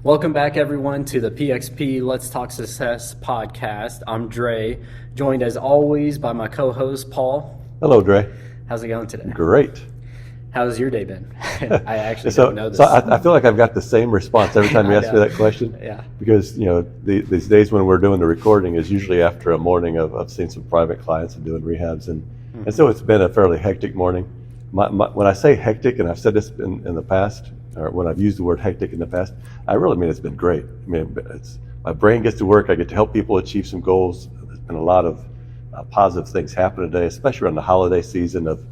Welcome back, everyone, to the PXP Let's Talk Success podcast. I'm Dre, joined as always by my co-host, Paul. Hello, Dre. How's it going today? Great. How's your day been? I actually don't know this. So I feel like I've got the same response every time you ask me that question. Yeah. Because, these days when we're doing the recording is usually after a morning of seeing some private clients and doing rehabs. And so it's been a fairly hectic morning. When I say hectic, and I've said this in the past, or when I've used the word hectic in the past, I really mean it's been great. I mean, my brain gets to work. I get to help people achieve some goals. There's been a lot of positive things happen today, especially around the holiday season of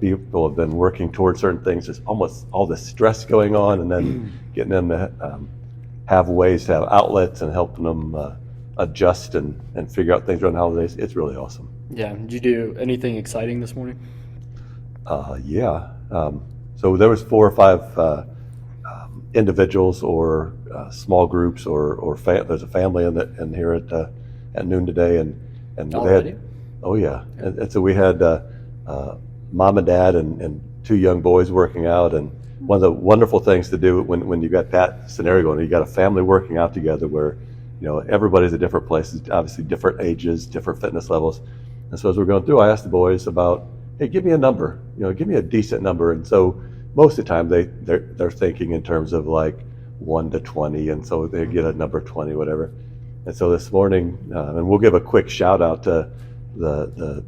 people have been working towards certain things. There's almost all this stress going on, and then getting them to have ways to have outlets and helping them adjust and figure out things around the holidays. It's really awesome. Yeah. Did you do anything exciting this morning? Yeah. So there was 4 or 5 individuals or small groups or there's a family in here at noon today, and Already? they had, oh yeah, and so we had mom and dad and 2 young boys working out. And one of the wonderful things to do when you got that scenario going, you got a family working out together where everybody's at different places, obviously different ages, different fitness levels. And so as we're going through, I asked the boys about, hey, give me a number, give me a decent number. And so most of the time they're thinking in terms of like 1 to 20, and so they get a number 20, whatever. And so this morning, and we'll give a quick shout out to the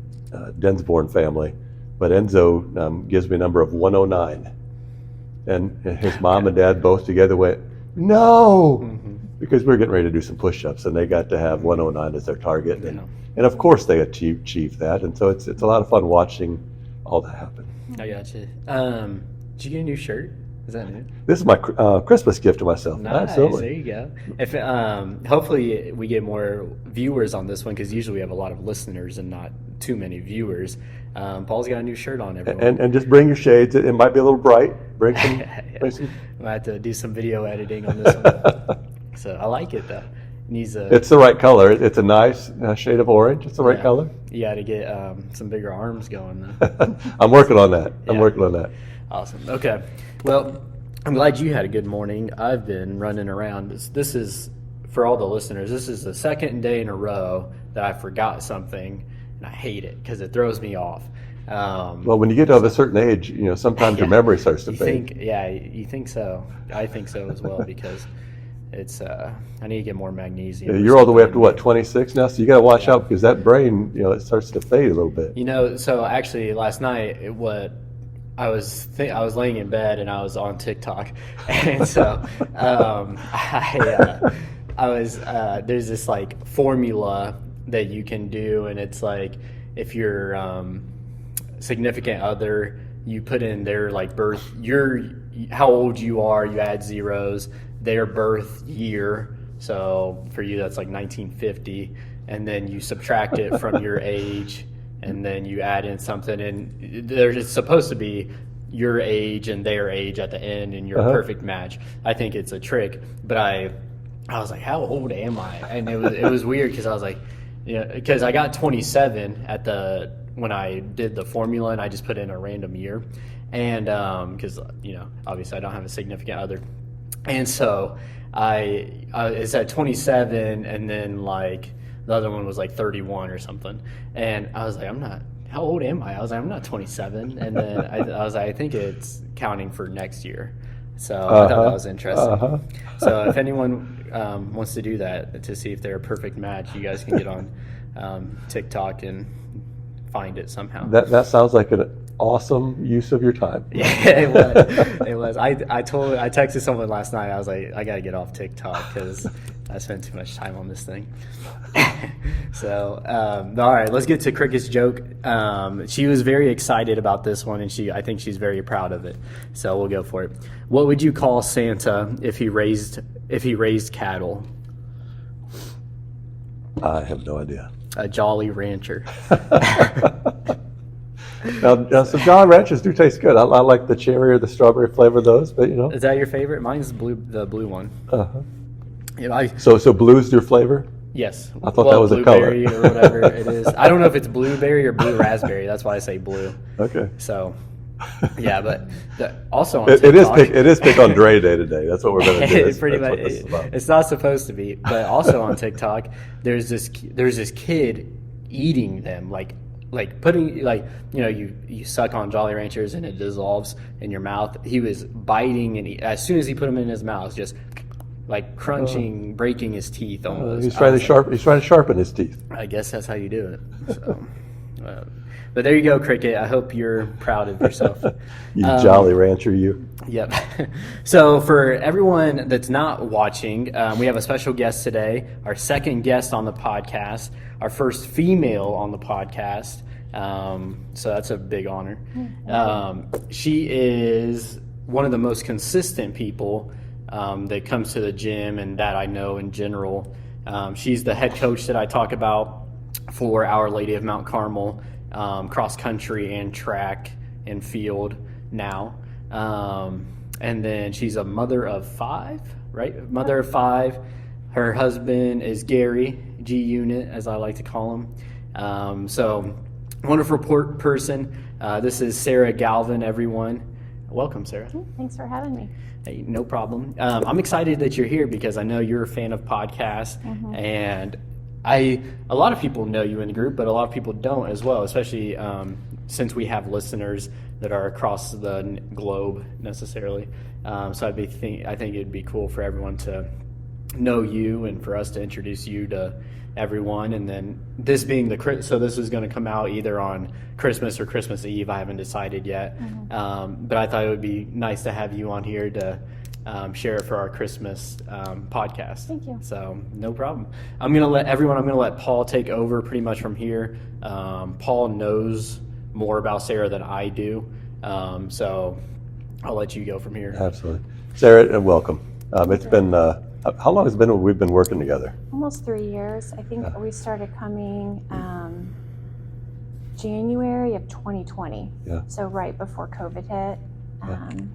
Densborn family, but Enzo gives me a number of 109, and his mom and dad both together went, no, because we were getting ready to do some push-ups, and they got to have 109 as their target, and of course they achieved that, and so it's a lot of fun watching all that happen. I got you. Did you get a new shirt? Is that new? This is my Christmas gift to myself. Nice. Absolutely. There you go. If hopefully we get more viewers on this one, because usually we have a lot of listeners and not too many viewers. Paul's got a new shirt on, everyone. And just bring your shades. It might be a little bright. Bring some. I have to do some video editing on this one. So I like it though. It's the right color. It's a nice shade of orange. It's the right color. You got to get some bigger arms going though. I'm working on that. Awesome. Okay. Well, I'm glad you had a good morning. I've been running around. This is, for all the listeners, this is the second day in a row that I forgot something, and I hate it because it throws me off. Well, when you get to a certain age, sometimes your memory starts to fade. You think so. I think so as well, because it's I need to get more magnesium. Yeah, you're all the way up to what, 26 now? So you got to watch out, because that brain, it starts to fade a little bit. So actually last night, I was laying in bed and I was on TikTok, and so I was there's this like formula that you can do, and it's like if your significant other, you put in their like birth, how old you are, you add zeros, their birth year. So for you that's like 1950, and then you subtract it from your age. And then you add in something, and there's supposed to be your age and their age at the end, and you're a perfect match. I think it's a trick, but I was like, how old am I? And it was weird, because I was like, because I got 27 when I did the formula, and I just put in a random year, and because obviously I don't have a significant other, and so it's at 27, and then like the other one was like 31 or something. And I was like, how old am I? I was like, I'm not 27. And then I was like, I think it's counting for next year. So I thought that was interesting. So if anyone wants to do that to see if they're a perfect match, you guys can get on TikTok and find it somehow. That sounds like an awesome use of your time. Yeah, it was. I texted someone last night. I was like, I got to get off TikTok because I spent too much time on this thing. So, all right, let's get to Cricket's joke. She was very excited about this one, and I think she's very proud of it. So we'll go for it. What would you call Santa if he raised cattle? I have no idea. A Jolly Rancher. Now some Jolly Ranchers do taste good. I like the cherry or the strawberry flavor of those, but Is that your favorite? Mine's the blue one. So blue's your flavor? Yes. I thought that was a color. Blueberry or whatever it is. I don't know if it's blueberry or blue raspberry. That's why I say blue. Okay. So Yeah, but also on It is TikTok, pick on Dre day to day. That's what we're going to do. pretty That's much. what this is about. It's not supposed to be, but also on TikTok, there's this kid eating them, like putting, like, you suck on Jolly Ranchers and it dissolves in your mouth. He was biting, and as soon as he put them in his mouth, just like crunching, breaking his teeth almost. He's trying to sharpen his teeth. I guess that's how you do it. So, but there you go, Cricket. I hope you're proud of yourself. You Jolly Rancher, you. Yep. So for everyone that's not watching, we have a special guest today, our second guest on the podcast, our first female on the podcast. So that's a big honor. She is one of the most consistent people that comes to the gym and that I know in general. She's the head coach that I talk about for Our Lady of Mount Carmel, cross country and track and field now. And then she's a mother of 5, right? Mother of 5. Her husband is Gary, G Unit, as I like to call him. So wonderful person. This is Sarah Galvin, everyone. Welcome, Sarah. Thanks for having me. Hey, no problem. I'm excited that you're here because I know you're a fan of podcasts, and a lot of people know you in the group, but a lot of people don't as well, especially since we have listeners that are across the globe necessarily. So I think it'd be cool for everyone to know you and for us to introduce you to everyone. And then this being so this is going to come out either on Christmas or Christmas Eve. I haven't decided yet. But I thought it would be nice to have you on here to share it for our Christmas podcast. Thank you. So no problem. I'm going to let Paul take over pretty much from here. Paul knows more about Sarah than I do. So I'll let you go from here. Absolutely. Sarah, welcome. It's been, how long has it been we've been working together? Almost 3 years. I think we started coming January of 2020. Yeah. So right before COVID hit.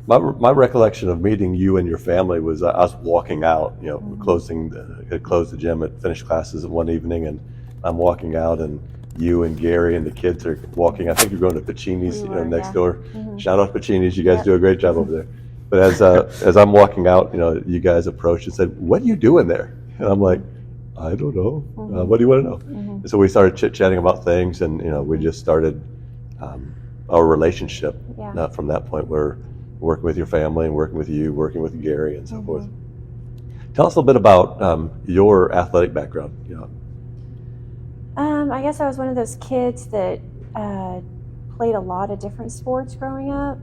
My recollection of meeting you and your family was us walking out, had closed the gym, had finished classes one evening, and I'm walking out, and you and Gary and the kids are walking. I think you're going to Pacini's next door. Shout out Pacini's. You guys do a great job over there. But as I'm walking out, you guys approached and said, "What are you doing there?" And I'm like, "I don't know. What do you want to know?" And so we started chit-chatting about things, and we just started our relationship from that point. We're working with your family and working with you, working with Gary, and so forth. Tell us a little bit about your athletic background. I guess I was one of those kids that played a lot of different sports growing up.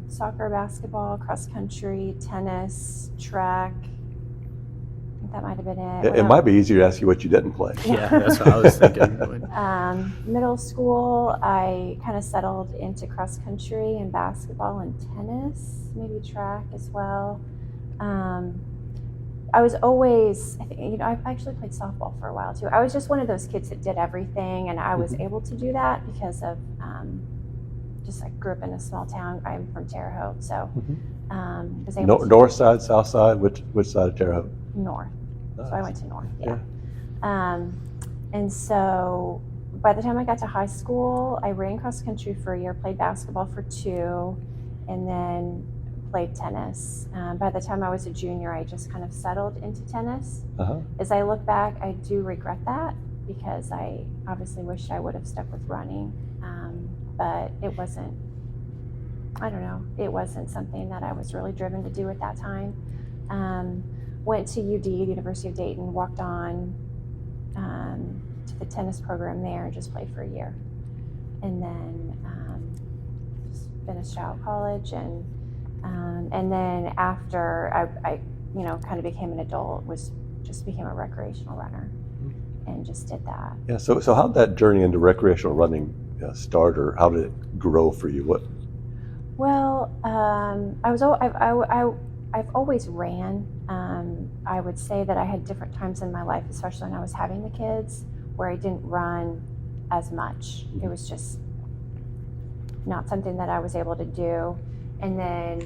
Soccer, basketball, cross country, tennis, track. I think that might have been it. It might be easier to ask you what you didn't play. Yeah, that's what I was thinking. Middle school, I kind of settled into cross country and basketball and tennis, maybe track as well. I was always, I actually played softball for a while too. I was just one of those kids that did everything, and I was able to do that because of I grew up in a small town. I'm from Terre Haute, so was able to North side, south side, which side of Terre Haute? North. Nice. So I went to North, and so by the time I got to high school, I ran cross country for a year, played basketball for 2, and then played tennis. By the time I was a junior, I just kind of settled into tennis. As I look back, I do regret that because I obviously wish I would have stuck with running. But it wasn't, it wasn't something that I was really driven to do at that time. Went to UD, University of Dayton, walked on to the tennis program there and just played for a year. And then just finished out college, and then after I kind of became an adult, became a recreational runner and just did that. Yeah. So how did that journey into recreational running start, or how did it grow for you? What? Well, I've always ran. I would say that I had different times in my life, especially when I was having the kids, where I didn't run as much. It was just not something that I was able to do. And then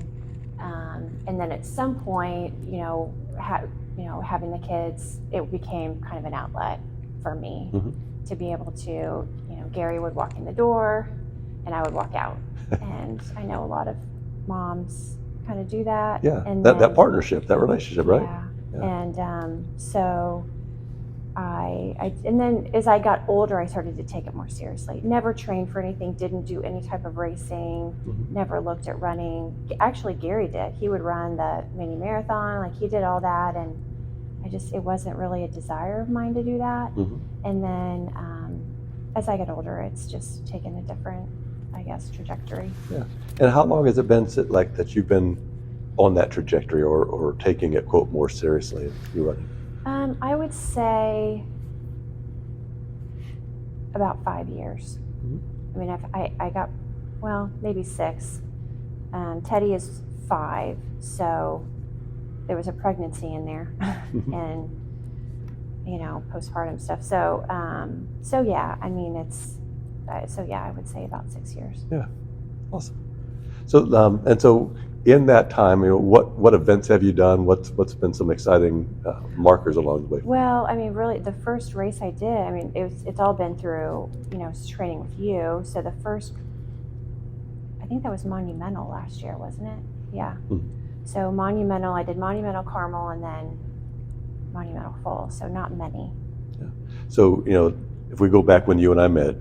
at some point, having the kids, it became kind of an outlet for me to be able to, Gary would walk in the door and I would walk out. And I know a lot of moms kind of do that. Yeah, And that then, partnership, that relationship, right? yeah. Yeah. And so and then as I got older, I started to take it more seriously. Never trained for anything, didn't do any type of racing, never looked at running. Actually, Gary did. He would run the mini marathon, like he did all that, and it wasn't really a desire of mine to do that. And then as I get older, it's just taken a different, I guess, trajectory. Yeah. And how long has it been like that you've been on that trajectory or taking it, quote, more seriously, you running? I would say about 5 years. I mean, I got, well, maybe 6. Teddy is 5, so there was a pregnancy in there and, postpartum stuff. So yeah, I mean, I would say about 6 years. Yeah, awesome. So, and so in that time, what events have you done? What's been some exciting markers along the way? Well, I mean, really, the first race I did, I mean, it's all been through, training with you. So the first, I think that was Monumental last year, wasn't it? Yeah. So Monumental, I did Monumental Carmel and then Monumental Full. So not many. Yeah. So, if we go back when you and I met,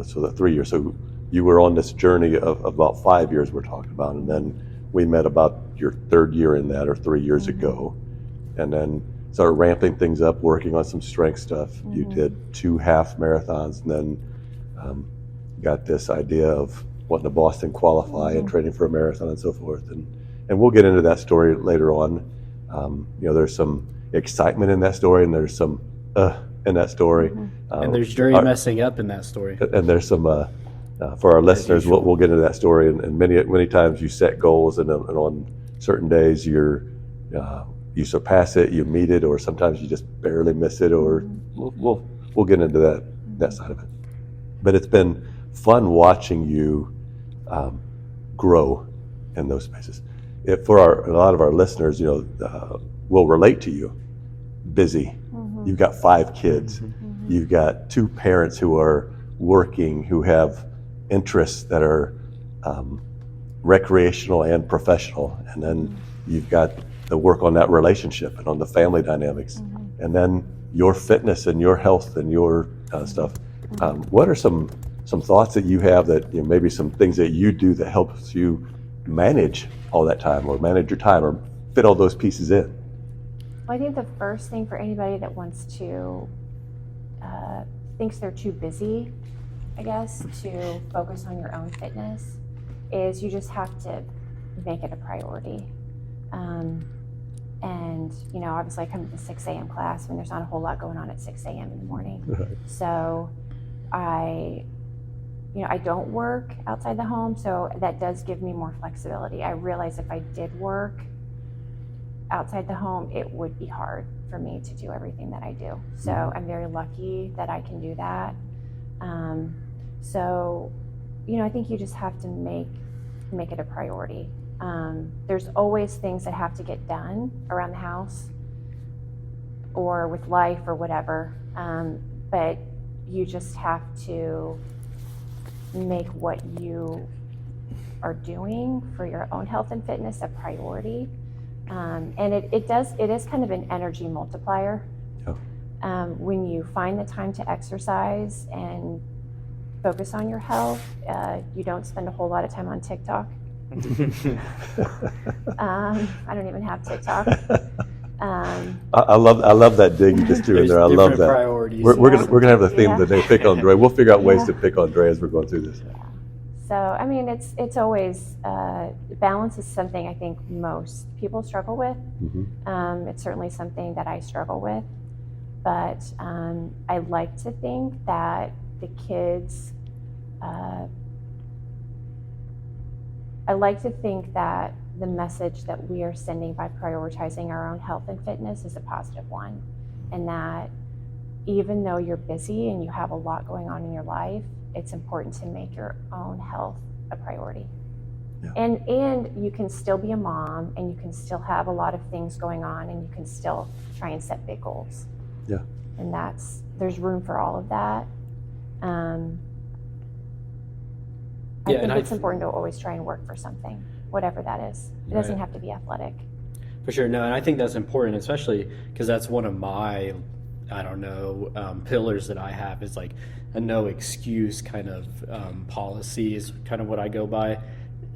so that 3 years, so you were on this journey of about 5 years we're talking about, and then we met about your 3rd year in that, or 3 years ago, and then started ramping things up, working on some strength stuff. You did 2 half marathons, and then got this idea of wanting to Boston qualify and training for a marathon and so forth. And we'll get into that story later on. There's some excitement in that story, and there's some in that story. And there's Dre messing up in that story. And there's some, for our listeners, we'll get into that story. And many times you set goals, and on certain days you surpass it, you meet it, or sometimes you just barely miss it. Or we'll get into that side of it. But it's been fun watching you grow in those spaces. For a lot of our listeners, will relate to you. Busy. You've got 5 kids. You've got 2 parents who are working, who have interests that are recreational and professional. And then you've got the work on that relationship and on the family dynamics. And then your fitness and your health and your stuff. What are some thoughts that you have that, maybe some things that you do that helps you manage all that time, or manage your time, or fit all those pieces in? Well, I think the first thing for anybody that wants to, thinks they're too busy, I guess, to focus on your own fitness, is you just have to make it a priority. And, obviously I come to the 6 a.m. class. I mean, there's not a whole lot going on at 6 a.m. in the morning. Right. So I don't work outside the home, so that does give me more flexibility. I realize if I did work outside the home, it would be hard for me to do everything that I do. So I'm very lucky that I can do that. I think you just have to make it a priority. There's always things that have to get done around the house or with life or whatever, but you just have to make what you are doing for your own health and fitness a priority. And it is kind of an energy multiplier. When you find the time to exercise and focus on your health, you don't spend a whole lot of time on TikTok. I don't even have TikTok. I love that dig you just threw in there. I love that. Priorities. We're gonna have the theme of the day, pick on Dre. We'll figure out ways to pick on Dre as we're going through this. Yeah. So I mean, it's always balance is something I think most people struggle with. It's certainly something that I struggle with, but I like to think that the kids. I like to think that the message that we are sending by prioritizing our own health and fitness is a positive one, and that even though you're busy and you have a lot going on in your life, it's important to make your own health a priority. Yeah. And you can still be a mom, and you can still have a lot of things going on, and you can still try and set big goals. Yeah. And there's room for all of that. I Yeah, think and it's important to always try and work for something, whatever that is. It Right. doesn't have to be athletic. For sure. No, and I think that's important, especially because that's one of my, I don't know, pillars that I have is like a no excuse kind of policy is kind of what I go by.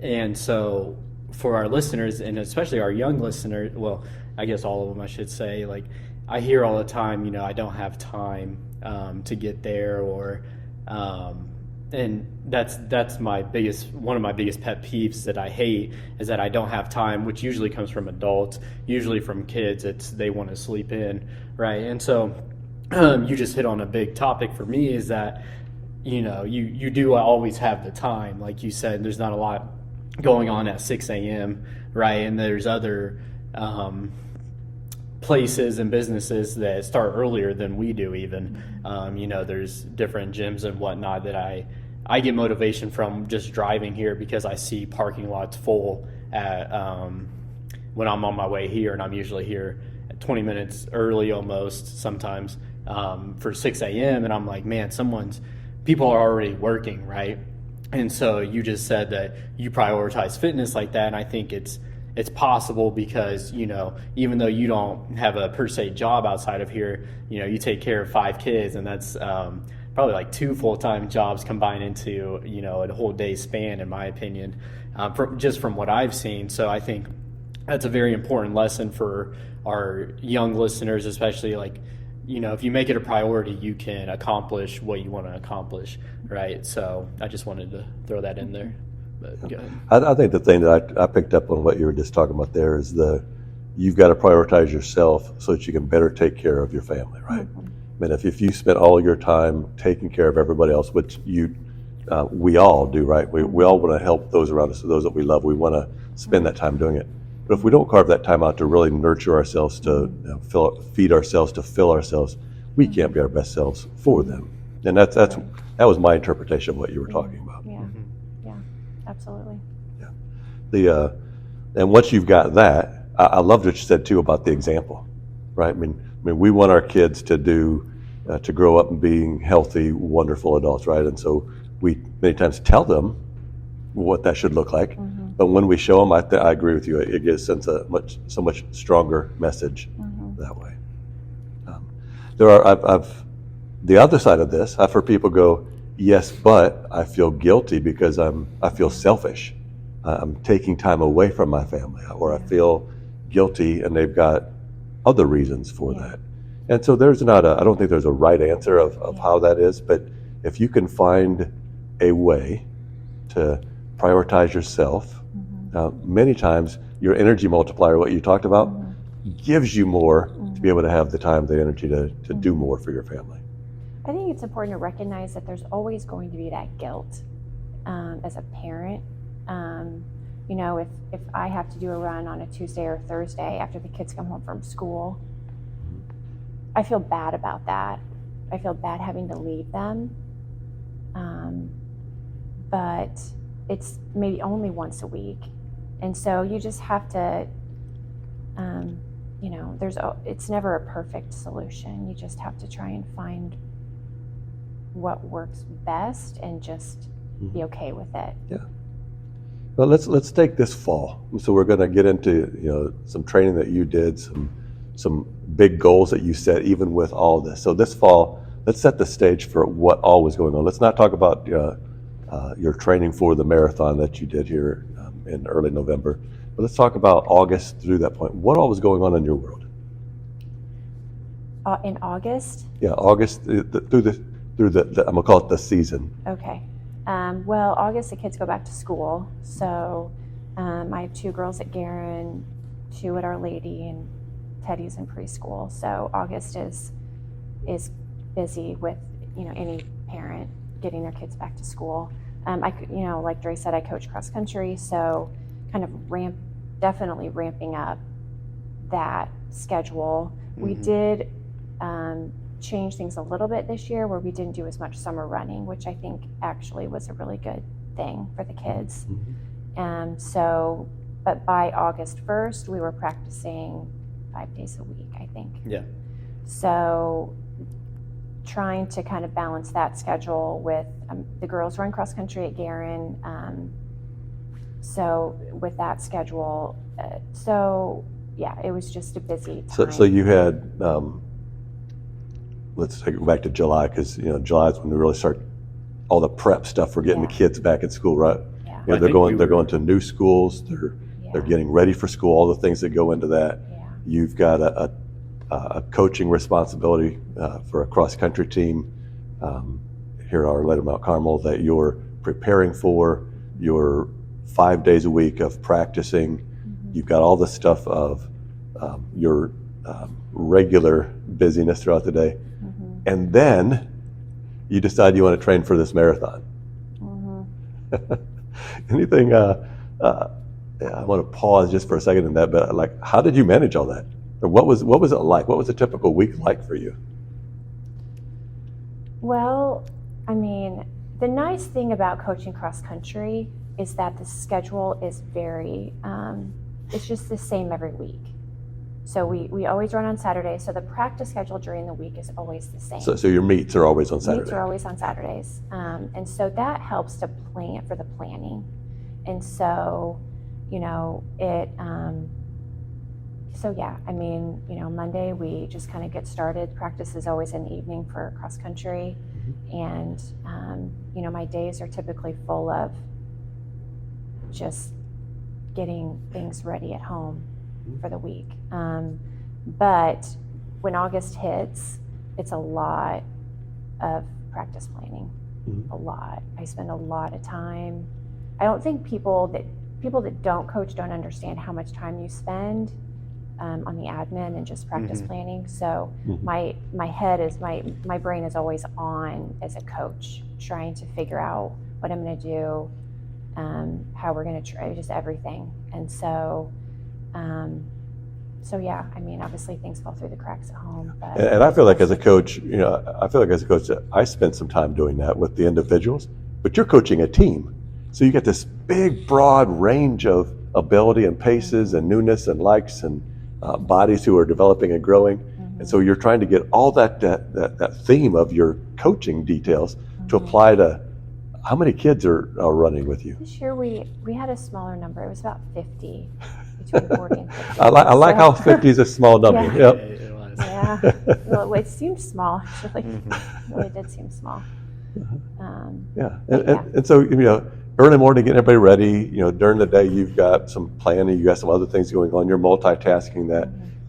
And so for our listeners, and especially our young listeners, well, I guess all of them, I should say, like I hear all the time, I don't have time to get there, or and that's one of my biggest pet peeves that I hate is that I don't have time, which usually comes from adults, usually from kids. It's they want to sleep in, right? And so you just hit on a big topic for me is that you do always have the time, like you said. There's not a lot going on at 6 a.m., right? And there's other places and businesses that start earlier than we do even. There's different gyms and whatnot that I get motivation from just driving here because I see parking lots full at when I'm on my way here, and I'm usually here at 20 minutes early almost sometimes for 6 a.m. And I'm like, man, people are already working, right? And so you just said that you prioritize fitness like that, and I think it's possible because even though you don't have a per se job outside of here, you take care of 5 kids, and that's probably like 2 full-time jobs combined into a whole day span, in my opinion, from what I've seen. So I think that's a very important lesson for our young listeners, especially like if you make it a priority, you can accomplish what you want to accomplish, right? So I just wanted to throw that in there. But go ahead. I think the thing that I picked up on what you were just talking about there is you've got to prioritize yourself so that you can better take care of your family, right? Mm-hmm. I mean, if you spend all your time taking care of everybody else, which we all do, right? We all want to help those around us, those that we love. We want to spend that time doing it. But if we don't carve that time out to really nurture ourselves, to feed ourselves, to fill ourselves, we can't be our best selves for them. And that was my interpretation of what you were talking about. Yeah, yeah, absolutely. Yeah. And once you've got that, I loved what you said too about the example, right? I mean, we want our kids to grow up and being healthy, wonderful adults, right? And so we many times tell them what that should look like. Mm-hmm. But when we show them, I agree with you. It gives sense so much stronger message that way. The other side of this, I've heard people go, yes, but I feel guilty because I feel selfish. I'm taking time away from my family, or I feel guilty, and they've got other reasons for that. And so I don't think there's a right answer of how that is, but if you can find a way to prioritize yourself, many times your energy multiplier, what you talked about, gives you more to be able to have the time, the energy to do more for your family. I think it's important to recognize that there's always going to be that guilt as a parent. If I have to do a run on a Tuesday or Thursday after the kids come home from school, I feel bad about that. I feel bad having to leave them. But it's maybe only once a week. And so you just have to, it's never a perfect solution. You just have to try and find what works best and just be okay with it. Yeah. Well, let's take this fall. So we're going to get into some training that you did, some big goals that you set, even with all this. So this fall, let's set the stage for what all was going on. Let's not talk about your training for the marathon that you did here in early November, but let's talk about August through that point. What all was going on in your world? In August? Yeah, August through the I'm gonna call it the season. Okay. Well, August the kids go back to school, so I have 2 girls at Guerin, 2 at Our Lady, and Teddy's in preschool. So August is busy with any parent getting their kids back to school. Like Dre said, I coach cross country, so kind of definitely ramping up that schedule. We did change things a little bit this year where we didn't do as much summer running, which I think actually was a really good thing for the kids. But by August 1st, we were practicing 5 days a week, I think. Yeah. So trying to kind of balance that schedule with the girls run cross country at Guerin. So with that schedule, yeah, it was just a busy time. So you had, let's take it back to July, because July is when we really start all the prep stuff for getting the kids back at school, right? Yeah. They're going to new schools. They're getting ready for school. All the things that go into that. Yeah. You've got a coaching responsibility for a cross country team here at Our Lady of Mount Carmel that you're preparing for. You're 5 days a week of practicing. Mm-hmm. You've got all the stuff of your regular busyness throughout the day. Mm-hmm. And then you decide you want to train for this marathon. Mm-hmm. Anything, I want to pause just for a second in that, but like, how did you manage all that? Or what was it like? What was a typical week like for you? Well, I mean, the nice thing about coaching cross country is that the schedule is very, it's just the same every week. So we always run on Saturdays. So the practice schedule during the week is always the same. So your meets are always on Saturdays? Meets are always on Saturdays. And so that helps to plan for the planning. And so, so yeah, I mean, Monday we just kind of get started. Practice is always in the evening for cross country. Mm-hmm. And, my days are typically full of just getting things ready at home for the week. But when August hits, it's a lot of practice planning, a lot. I spend a lot of time. I don't think people that don't coach don't understand how much time you spend on the admin and just practice planning. So my brain is always on as a coach, trying to figure out what I'm going to do, how we're going to try, just everything. And so yeah, I mean, obviously things fall through the cracks at home. But and I feel like as a coach, I spent some time doing that with the individuals, but you're coaching a team. So you get this big, broad range of ability and paces and newness and likes and bodies who are developing and growing. Mm-hmm. And so you're trying to get all that theme of your coaching details to apply to how many kids are running with you? This year we had a smaller number. It was about 50, between 40 and 50. I like how 50 is a small number. Yeah. Yep. It was. Yeah. Well, it seemed small, actually. Mm-hmm. It did seem small. Yeah. And so, early morning, getting everybody ready. During the day, you've got some planning. You got some other things going on. You're multitasking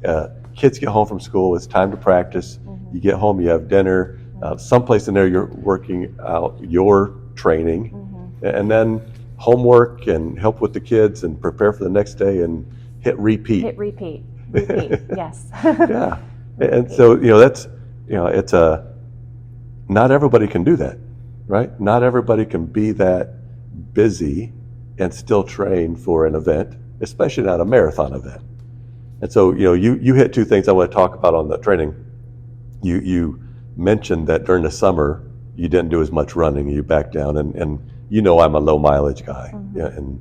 that. Kids get home from school. It's time to practice. You get home, you have dinner. Someplace in there, you're working out your training. And then homework and help with the kids and prepare for the next day and hit repeat. Repeat, yes. Yeah. And so, that's, it's not everybody can do that, right? Not everybody can be that busy and still train for an event, especially not a marathon event. And so, you hit two things I want to talk about on the training. You mentioned that during the summer, you didn't do as much running, you backed down, and I'm a low mileage guy. And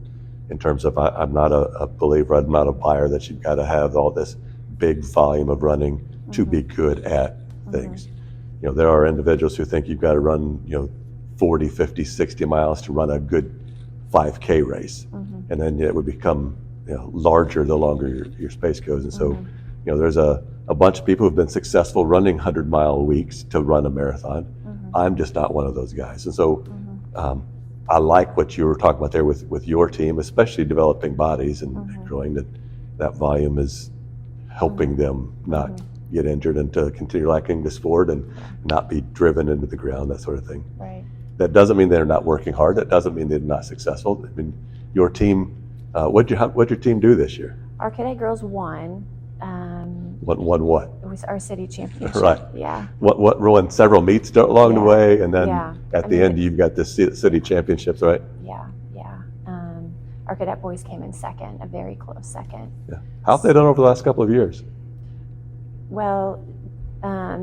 in terms of, I'm not a believer, I'm not a buyer that you've got to have all this big volume of running to be good at things. There are individuals who think you've got to run, 40, 50, 60 miles to run a good 5K race. And then it would become larger the longer your space goes. And so, there's a bunch of people who've been successful running 100-mile weeks to run a marathon. I'm just not one of those guys. And so I like what you were talking about there with your team, especially developing bodies and growing that volume is helping them not get injured and to continue liking the sport and not be driven into the ground, that sort of thing. Right. That doesn't mean they're not working hard. That doesn't mean they're not successful. I mean, your team, what'd your team do this year? Our cadet girls won. Won what? It was our city championship. Right. Yeah. What won several meets along the way, and then at the end you've got the city championships, right? Yeah. Our cadet boys came in second, a very close second. Yeah. How have they done over the last couple of years? Well,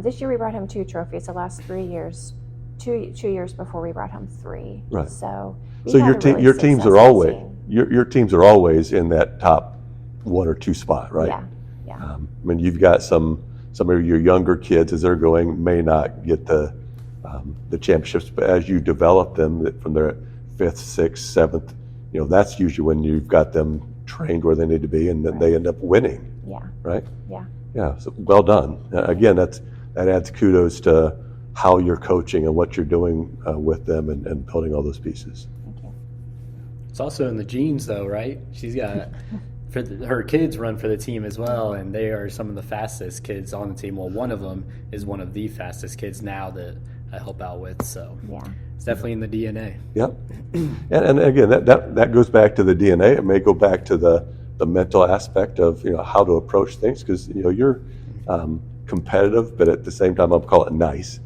this year we brought home 2 trophies. The last 3 years, 2 years before we brought home 3. Right. So your teams are always your teams are always in that top 1 or 2 spot, right? Yeah. I mean, you've got some some of your younger kids, as they're going, may not get the championships, but as you develop them from their 5th, 6th, 7th, that's usually when you've got them trained where they need to be, and then they end up winning. Yeah. Right? Yeah. Yeah, so well done. Again, that adds kudos to how you're coaching and what you're doing with them and building all those pieces. Thank you. It's also in the genes, though, right? She's got her kids run for the team as well, and they are some of the fastest kids on the team. Well, one of them is one of the fastest kids now that I help out with. So Yeah. it's definitely in the DNA. Yep. And again, that goes back to the DNA. It may go back to the mental aspect of how to approach things, because you're competitive, but at the same time I'll call it nice.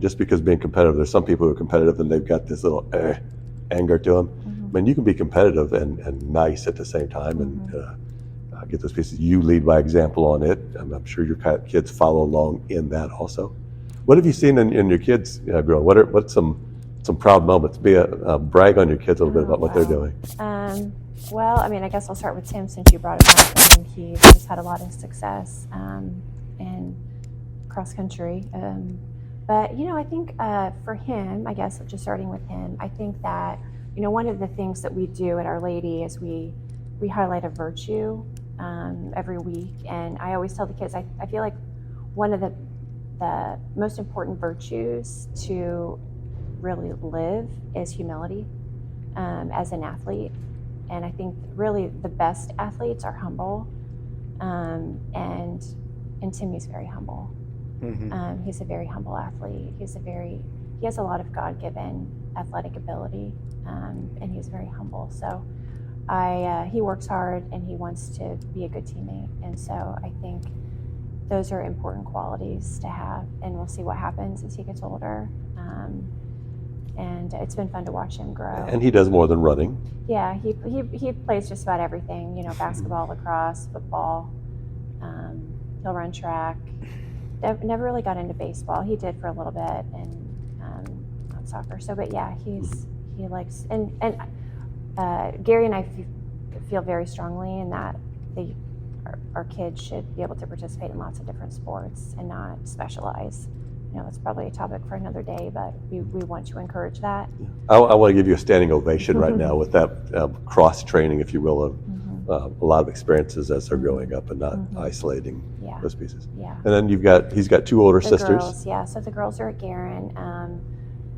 Just because being competitive, there's some people who are competitive and they've got this little anger to them. I mean, you can be competitive and nice at the same time, and get those pieces. You lead by example on it. I'm sure your kids follow along in that also. What have you seen in your kids growing? What's some proud moments? Brag on your kids a little bit about what they're doing. Well, I mean, I guess I'll start with Tim, since you brought him up. I think he's just had a lot of success in cross country. But I think for him, I guess just starting with him, I think that one of the things that we do at Our Lady is we highlight a virtue every week, and I always tell the kids I feel like one of the most important virtues to really live is humility as an athlete. And I think really the best athletes are humble, and Timmy's very humble. Mm-hmm. He's a very humble athlete. He has a lot of God-given athletic ability, and he's very humble. So he works hard and he wants to be a good teammate. And so I think those are important qualities to have, and we'll see what happens as he gets older. And it's been fun to watch him grow. And he does more than running. Yeah, he plays just about everything. Basketball, lacrosse, football. He'll run track. Never really got into baseball. He did for a little bit, and on soccer. So, but yeah, he likes and Gary and I feel very strongly in that our kids should be able to participate in lots of different sports and not specialize. It's probably a topic for another day, but we want to encourage that. I want to give you a standing ovation right now with that cross training, if you will, of a lot of experiences as they're growing up and not isolating those pieces. Yeah. And then he's got 2 older sisters. Girls, yeah. So the girls are at Guerin.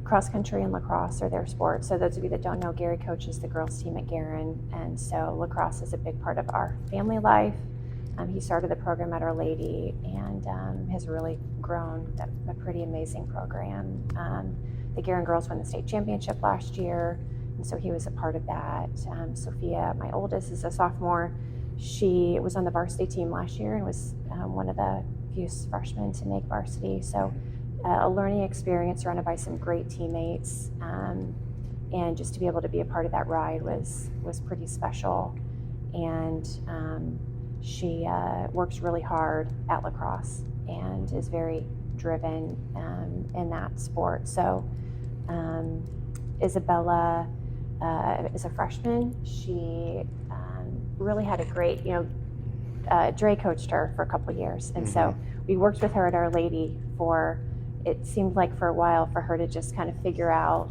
Cross country and lacrosse are their sports. So those of you that don't know, Gary coaches the girls team at Guerin, and so lacrosse is a big part of our family life. He started the program at Our Lady and has really grown a pretty amazing program. The Guerin girls won the state championship last year, and so he was a part of that. Sophia, my oldest, is a sophomore. She was on the varsity team last year and was one of the few freshmen to make varsity. So a learning experience surrounded by some great teammates, and just to be able to be a part of that ride was pretty special. And she works really hard at lacrosse and is very driven in that sport. So Isabella is a freshman. She really had a great, Dre coached her for a couple of years. And so we worked with her at Our Lady it seemed like for a while for her to just kind of figure out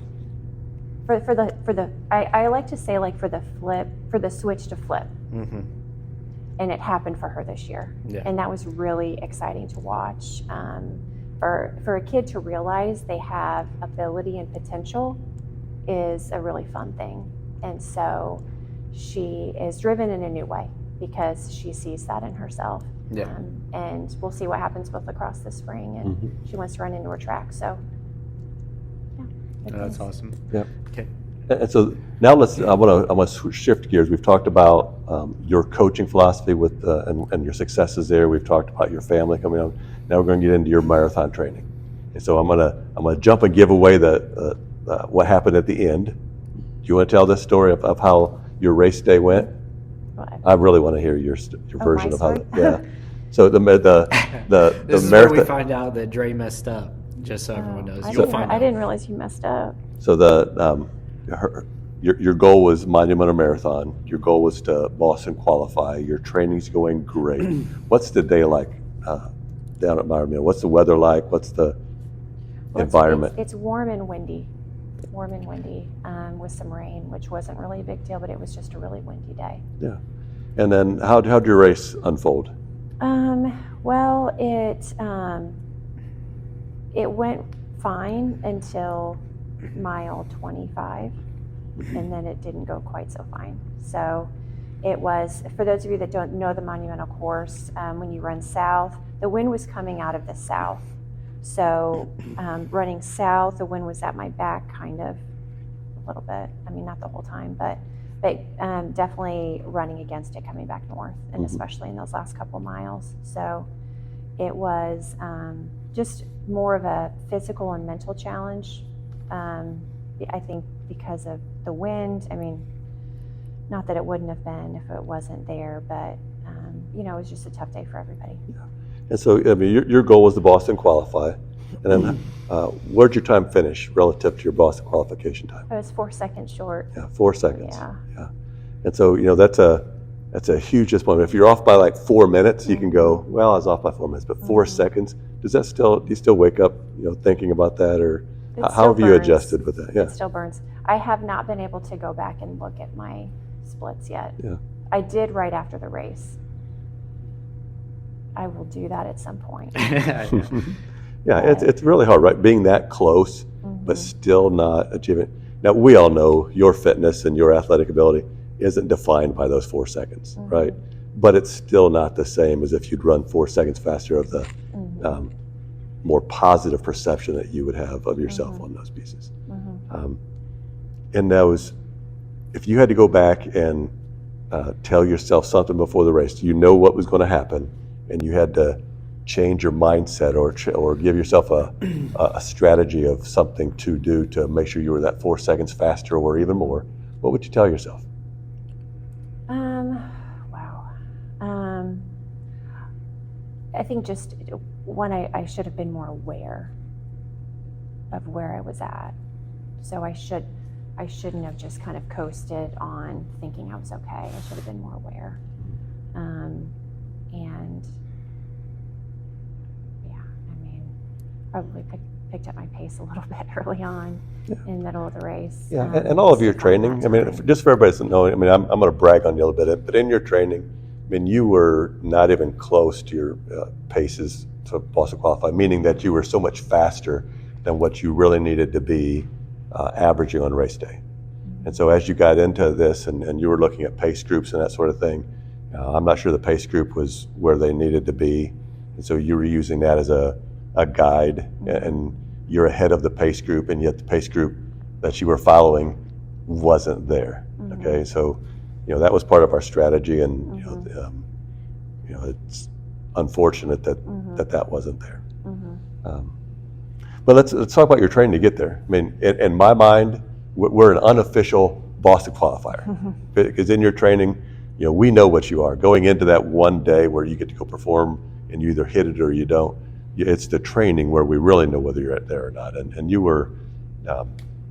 I like to say, like, for the switch to flip. Mm-hmm. And it happened for her this year. Yeah. And that was really exciting to watch. For a kid to realize they have ability and potential is a really fun thing. And so she is driven in a new way because she sees that in herself. Yeah. And we'll see what happens with lacrosse this spring. And she wants to run indoor track. So, yeah. That's awesome. Yeah. Okay. And so now I want to shift gears. We've talked about your coaching philosophy with and your successes there. We've talked about your family coming up. Now we're going to get into your marathon training. And so I'm gonna jump and give away what happened at the end. Do you want to tell this story of how your race day went? I really want to hear your version of how. Yeah. So the this is marathon. where we find out that Dre messed up. Just so everyone knows, I out. didn't realize you messed up. So your goal was Monumental Marathon. Your goal was to Boston qualify. Your training's going great. What's the day like down at Myron Mill? What's the weather like? What's the environment? It's warm and windy. With some rain, which wasn't really a big deal, but it was just a really windy day. Yeah. And then how'd your race unfold? Well, it went fine until mile 25, and then it didn't go quite so fine. So it was, for those of you that don't know the monumental course, when you run south, the wind was coming out of the south. So running south, the wind was at my back kind of a little bit. I mean, not the whole time, but definitely running against it coming back north, and especially in those last couple miles. So it was just more of a physical and mental challenge. I think because of the wind. I mean, not that it wouldn't have been if it wasn't there, but it was just a tough day for everybody. Yeah. And so, I mean, your goal was to Boston qualify, and then where'd your time finish relative to your Boston qualification time? It was 4 seconds short. Yeah, 4 seconds. Yeah. And so, that's a huge disappointment. If you're off by like 4 minutes, you can go, well, I was off by 4 minutes, but 4 seconds, do you still wake up, thinking about that, or how have you adjusted with that? Yeah. It still burns. I have not been able to go back and look at my splits yet. Yeah. I did right after the race. I will do that at some point. Yeah, it's really hard, right? Being that close, but still not achieving. Now, we all know your fitness and your athletic ability isn't defined by those 4 seconds, right? But it's still not the same as if you'd run 4 seconds faster of the more positive perception that you would have of yourself on those pieces. And those, if you had to go back and tell yourself something before the race, what was going to happen, and you had to change your mindset or give yourself a strategy of something to do to make sure you were that 4 seconds faster or even more, what would you tell yourself? Wow. I think just one, I should have been more aware of where I was at. So I shouldn't have just kind of coasted on thinking I was okay. I should have been more aware. And yeah, I mean, probably picked up my pace a little bit early on in the middle of the race. Yeah, and all of your training, I mean, just for everybody to know, I mean, I'm going to brag on you a little bit, but in your training, I mean, you were not even close to your paces to Boston qualify, meaning that you were so much faster than what you really needed to be averaging on race day. And so as you got into this and you were looking at pace groups and that sort of thing, I'm not sure the pace group was where they needed to be. And so you were using that as a guide, and you're ahead of the pace group, and yet the pace group that you were following wasn't there. Okay, so that was part of our strategy, and it's unfortunate that wasn't there. But let's talk about your training to get there. I mean, in my mind, we're an unofficial Boston qualifier, because in your training, we know what you are. Going into that one day where you get to go perform and you either hit it or you don't, it's the training where we really know whether you're there or not. And you were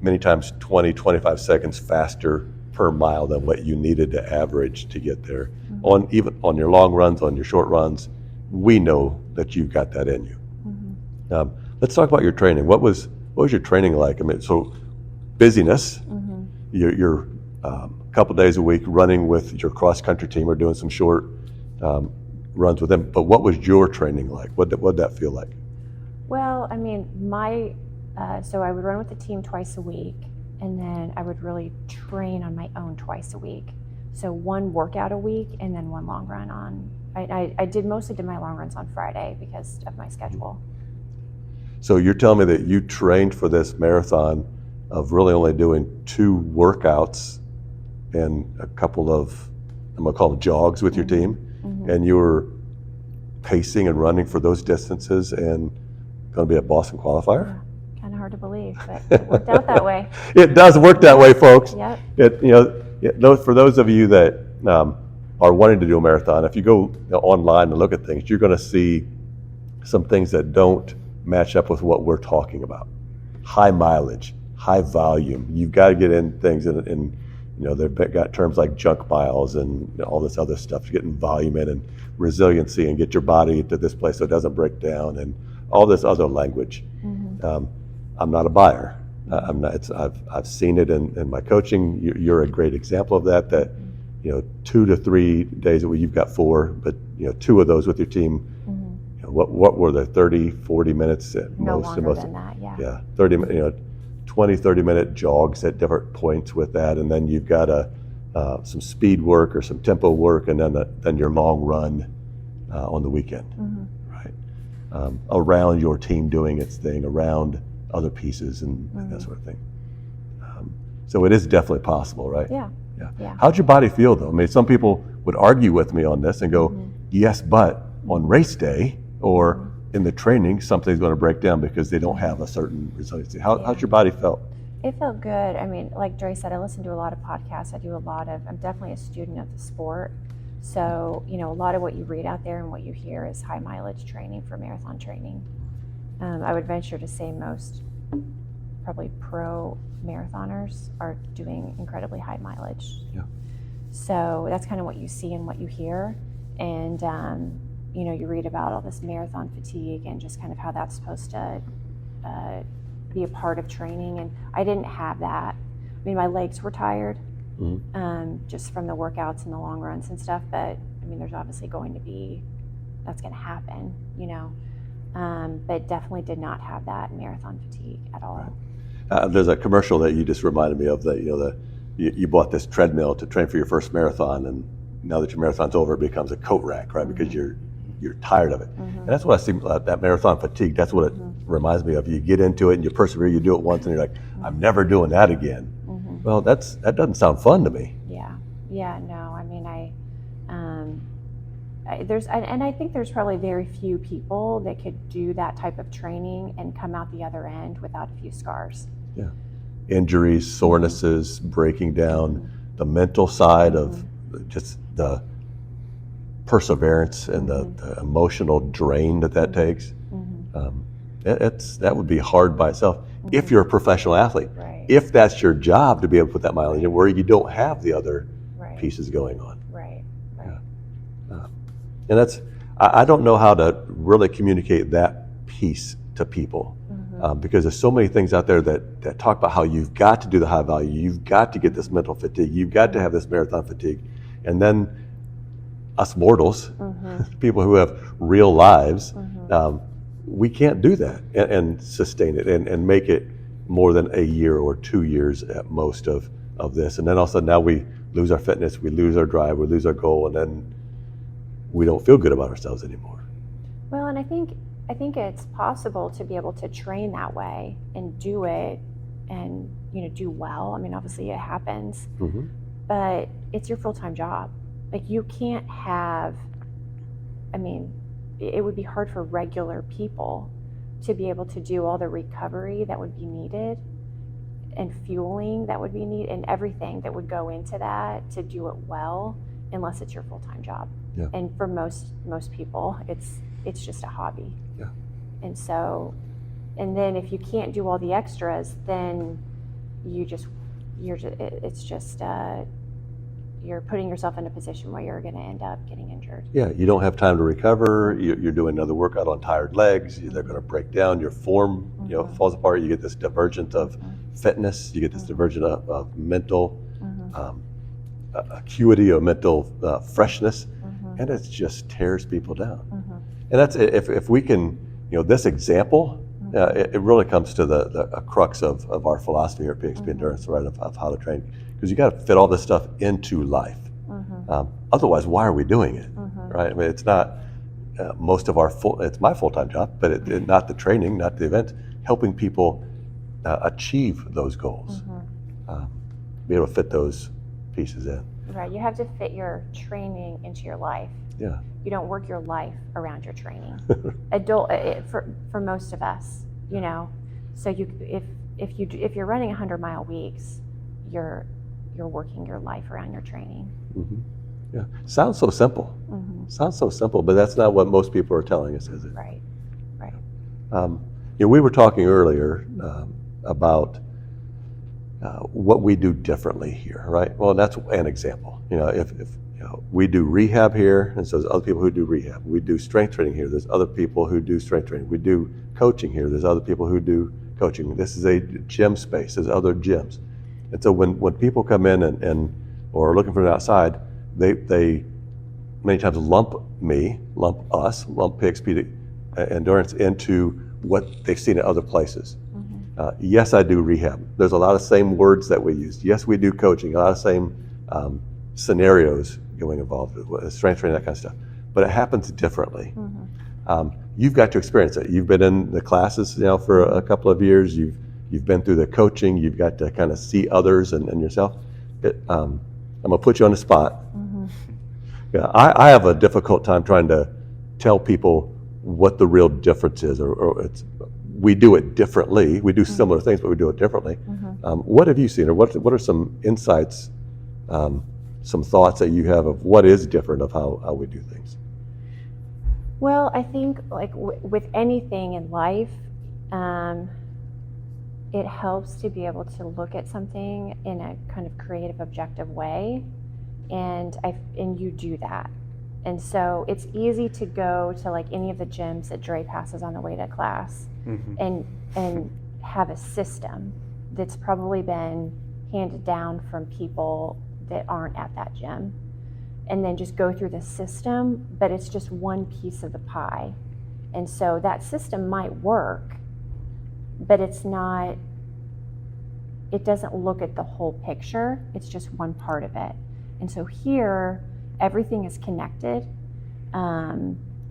many times 20, 25 seconds faster per mile than what you needed to average to get there. Even on your long runs, on your short runs, we know that you've got that in you. Let's talk about your training. What was your training like? I mean, so busyness. You're a couple days a week running with your cross country team or doing some short runs with them. But what was your training like? What'd that feel like? Well, I mean, so I would run with the team twice a week, and then I would really train on my own twice a week. So one workout a week and then one long run on. I mostly did my long runs on Friday because of my schedule. So you're telling me that you trained for this marathon of really only doing 2 workouts and a couple of, I'm going to call them jogs with your team, and you were pacing and running for those distances and going to be a Boston qualifier? Yeah, kind of hard to believe, but it worked out that way. It does work that way, folks. Yep. For those of you that are wanting to do a marathon, if you go online and look at things, you're going to see some things that don't match up with what we're talking about. High mileage, high volume. You've got to get in things in They've got terms like junk miles and all this other stuff, getting volume in and resiliency and get your body to this place so it doesn't break down and all this other language. I'm not a buyer. I'm not. I've seen it in my coaching. You're a great example of that. That 2 to 3 days a week. You've got 4, but 2 of those with your team. What were the 30, 40 minutes at No most? longer than that, yeah. Yeah, 20, 30-minute jogs at different points with that, and then you've got some speed work or some tempo work, and then your long run on the weekend, right? Around your team doing its thing, around other pieces and that sort of thing. So it is definitely possible, right? Yeah. How'd your body feel though? I mean, some people would argue with me on this and go, yes, but on race day or in the training, something's going to break down because they don't have a certain resiliency. How's your body felt? It felt good. I mean, like Dre said, I listen to a lot of podcasts. I'm definitely a student of the sport. So, a lot of what you read out there and what you hear is high mileage training for marathon training. I would venture to say most probably pro marathoners are doing incredibly high mileage. Yeah. So that's kind of what you see and what you hear. And, you read about all this marathon fatigue and just kind of how that's supposed to be a part of training. And I didn't have that. I mean, my legs were tired just from the workouts and the long runs and stuff. But I mean, there's obviously that's going to happen, but definitely did not have that marathon fatigue at all. Right. There's a commercial that you just reminded me of that, you bought this treadmill to train for your first marathon, and now that your marathon's over, it becomes a coat rack, right? Because you're tired of it. And that's what I see, that marathon fatigue, that's what it reminds me of. You get into it and you persevere, you do it once and you're like, I'm never doing that again. Well, that doesn't sound fun to me. No, I mean, I think there's probably very few people that could do that type of training and come out the other end without a few scars. Yeah. Injuries, sorenesses, breaking down, the mental side of just the perseverance and the emotional drain that takes. That would be hard by itself if you're a professional athlete. Right. If that's your job to be able to put that mileage in where you don't have the other pieces going on. Right. Yeah. And I don't know how to really communicate that piece to people because there's so many things out there that talk about how you've got to do the high value, you've got to get this mental fatigue, you've got to have this marathon fatigue. And then us mortals, people who have real lives, we can't do that and sustain it and make it more than a year or 2 years at most of this. And then all of a sudden now we lose our fitness, we lose our drive, we lose our goal, and then we don't feel good about ourselves anymore. Well, and I think it's possible to be able to train that way and do it and, do well. I mean, obviously it happens, but it's your full-time job. Like you can't have, it would be hard for regular people to be able to do all the recovery that would be needed and fueling that would be needed and everything that would go into that to do it well, unless it's your full-time job. Yeah. And for most people, it's just a hobby. Yeah. And so, and then if you can't do all the extras, then you're putting yourself in a position where you're going to end up getting injured. Yeah, you don't have time to recover. You're doing another workout on tired legs. They're going to break down. Your form, falls apart. You get this divergent of fitness. You get this divergent of mental acuity or mental freshness, and it just tears people down. And that's if we can, this example, it really comes to the crux of our philosophy here at PXP Endurance, right? Of how to train. Because you got to fit all this stuff into life. Otherwise, why are we doing it, right? I mean, it's not most of it's my full-time job, but it not the training, not the event, helping people achieve those goals, be able to fit those pieces in. Right, you have to fit your training into your life. Yeah. You don't work your life around your training. For most of us, So if you're running 100-mile weeks, you're working your life around your training. Yeah, sounds so simple. Sounds so simple, but that's not what most people are telling us, is it? Right. We were talking earlier about what we do differently here, right? Well, that's an example. If we do rehab here, and so there's other people who do rehab. We do strength training here. There's other people who do strength training. We do coaching here. There's other people who do coaching. This is a gym space. There's other gyms. And so when people come in and or are looking from the outside, they many times lump us, PXP Endurance into what they've seen at other places. Yes, I do rehab. There's a lot of same words that we use. Yes, we do coaching, a lot of same scenarios going involved with strength training, that kind of stuff. But it happens differently. You've got to experience it. You've been in the classes for a couple of years. You've been through the coaching. You've got to kind of see others and yourself. I'm going to put you on the spot. Yeah, I have a difficult time trying to tell people what the real difference is, or we do it differently. We do similar things, but we do it differently. What have you seen, or what are some insights, some thoughts that you have of what is different of how we do things? Well, I think like with anything in life, it helps to be able to look at something in a kind of creative, objective way, and you do that. And so it's easy to go to like any of the gyms that Dre passes on the way to class and have a system that's probably been handed down from people that aren't at that gym, and then just go through the system, but it's just one piece of the pie. And so that system might work, but it doesn't look at the whole picture. It's just one part of it. And so here, everything is connected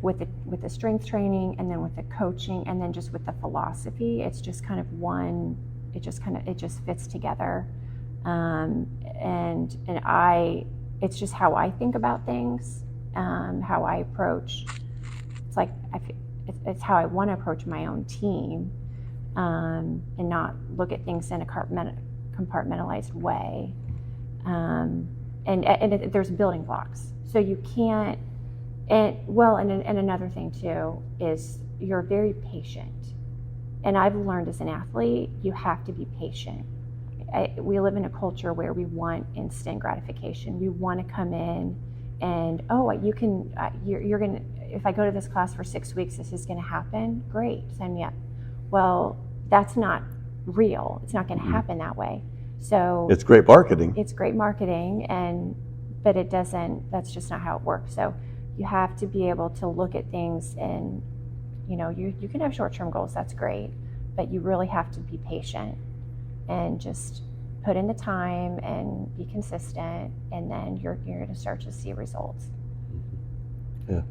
with the strength training, and then with the coaching, and then just with the philosophy. It's just kind of one. It just fits together, it's just how I think about things, how I approach. It's how I want to approach my own team, and not look at things in a compartmentalized way. And there's building blocks, so you can't. And another thing too is you're very patient. And I've learned as an athlete, you have to be patient. We live in a culture where we want instant gratification. We want to come in and you're gonna. If I go to this class for 6 weeks, this is going to happen. Great, sign me up. Well, that's not real. It's not going to happen that way. So it's great marketing. It's great marketing, but it doesn't. That's just not how it works. So you have to be able to look at things, and you can have short-term goals. That's great, but you really have to be patient and just put in the time and be consistent, and then you're going to start to see results. Yeah,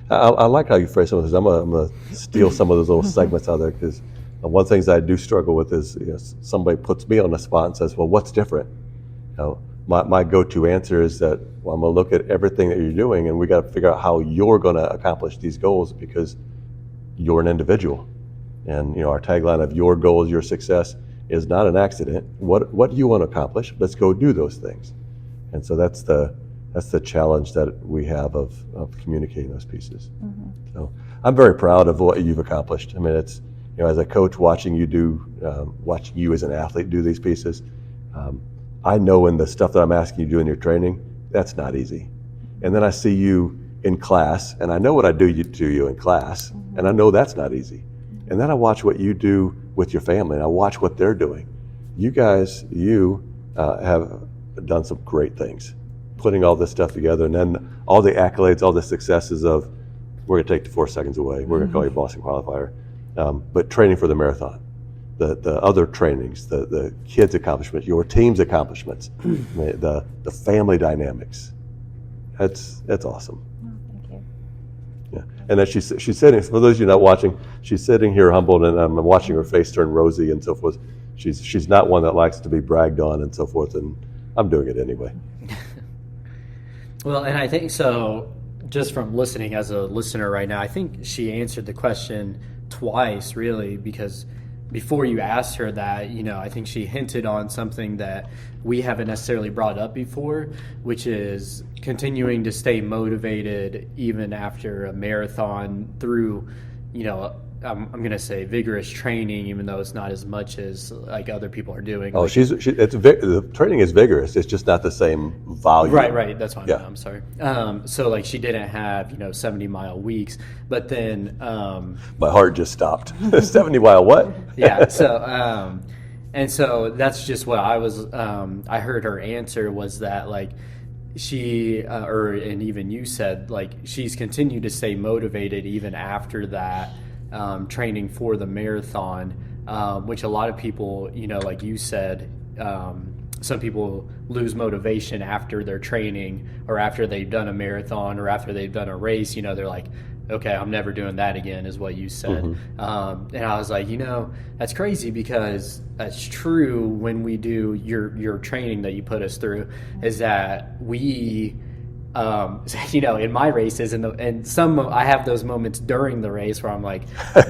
I like how you phrase some of this. I'm going to steal some of those little segments out there, because one of the things I do struggle with is somebody puts me on the spot and says, well, what's different? My go-to answer is that, well, I'm going to look at everything that you're doing, and we got to figure out how you're going to accomplish these goals, because you're an individual. And our tagline of your goal is your success is not an accident. What do you want to accomplish? Let's go do those things. And so that's the challenge that we have of communicating those pieces. So I'm very proud of what you've accomplished. I mean, it's as a coach, watching you as an athlete do these pieces, I know in the stuff that I'm asking you to do in your training, that's not easy. And then I see you in class, and I know what I do to you in class, and I know that's not easy. And then I watch what you do with your family, and I watch what they're doing. You guys, have done some great things, putting all this stuff together, and then all the accolades, all the successes of, we're going to take the 4 seconds away, we're going to call you Boston qualifier, but training for the marathon. The other trainings, the kids' accomplishments, your team's accomplishments, the family dynamics. That's awesome. Oh, thank you. Yeah, and then she's sitting. For those of you not watching, she's sitting here humbled, and I'm watching her face turn rosy and so forth. She's not one that likes to be bragged on and so forth, and I'm doing it anyway. Well, and I think so. Just from listening as a listener right now, I think she answered the question twice, really, because before you asked her that, I think she hinted on something that we haven't necessarily brought up before, which is continuing to stay motivated even after a marathon through, I'm going to say vigorous training, even though it's not as much as like other people are doing. Oh, Like, the training is vigorous. It's just not the same volume. right. That's what I Yeah. meant. I'm sorry. So like she didn't have 70-mile weeks, but then My heart just stopped. 70-mile what? yeah. So and so that's just what I was. I heard her answer was that like she and even you said like she's continued to stay motivated even after that training for the marathon, which a lot of people, like you said, some people lose motivation after their training or after they've done a marathon or after they've done a race. They're like, okay, I'm never doing that again, is what you said. And I was like, that's crazy, because that's true. When we do your training that you put us through, is that we in my races and some I have those moments during the race where I'm like,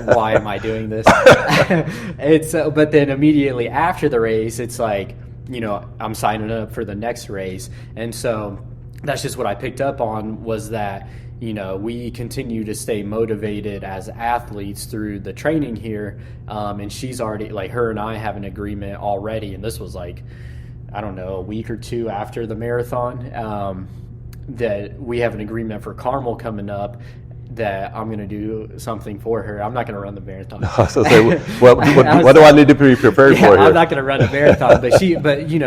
why am I doing this? But then immediately after the race, it's like, I'm signing up for the next race. And so that's just what I picked up on, was that we continue to stay motivated as athletes through the training here. And she's already, like, her and I have an agreement already, and this was like, I don't know, a week or two after the marathon, that we have an agreement for Carmel coming up, that I'm going to do something for her. I'm not going to run the marathon. So what do I need to be prepared for here? I'm not going to run a marathon, but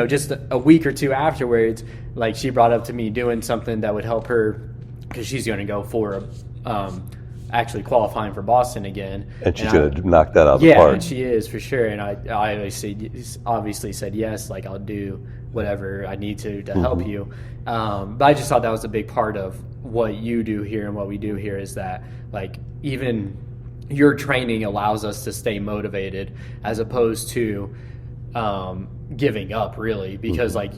just a week or two afterwards, like, she brought up to me doing something that would help her, because she's going to go for actually qualifying for Boston again. And she's going to knock that out of the Yeah, park. and she is, for sure. And I obviously said yes, like, I'll do whatever I need to help you. But I just thought that was a big part of what you do here and what we do here, is that, like, even your training allows us to stay motivated, as opposed to giving up, really. Because like,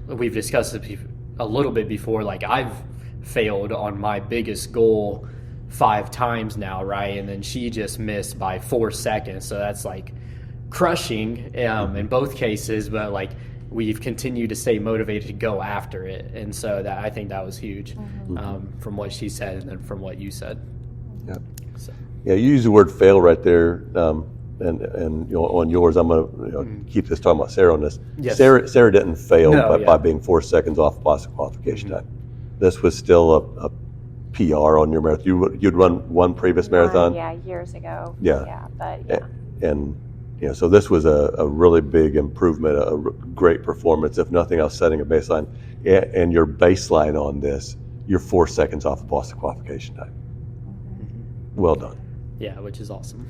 we've discussed it a little bit before, like, I've failed on my biggest goal 5 times now, right? And then she just missed by 4 seconds, so that's like crushing in both cases. But like, we've continued to stay motivated to go after it, and so that, I think that was huge, from what she said and then from what you said. Yeah. So. Yeah, you use the word fail right there, and on yours, I'm going to keep this talking about Sarah on this. Yes. Sarah didn't fail No, by being 4 seconds off Boston qualification time. This was still a PR on your marathon. You'd run one previous marathon. Yeah, years ago. Yeah. But yeah. And so this was a really big improvement, a great performance, if nothing else, setting a baseline. And your baseline on this, you're 4 seconds off of Boston qualification time. Well done. Yeah, which is awesome,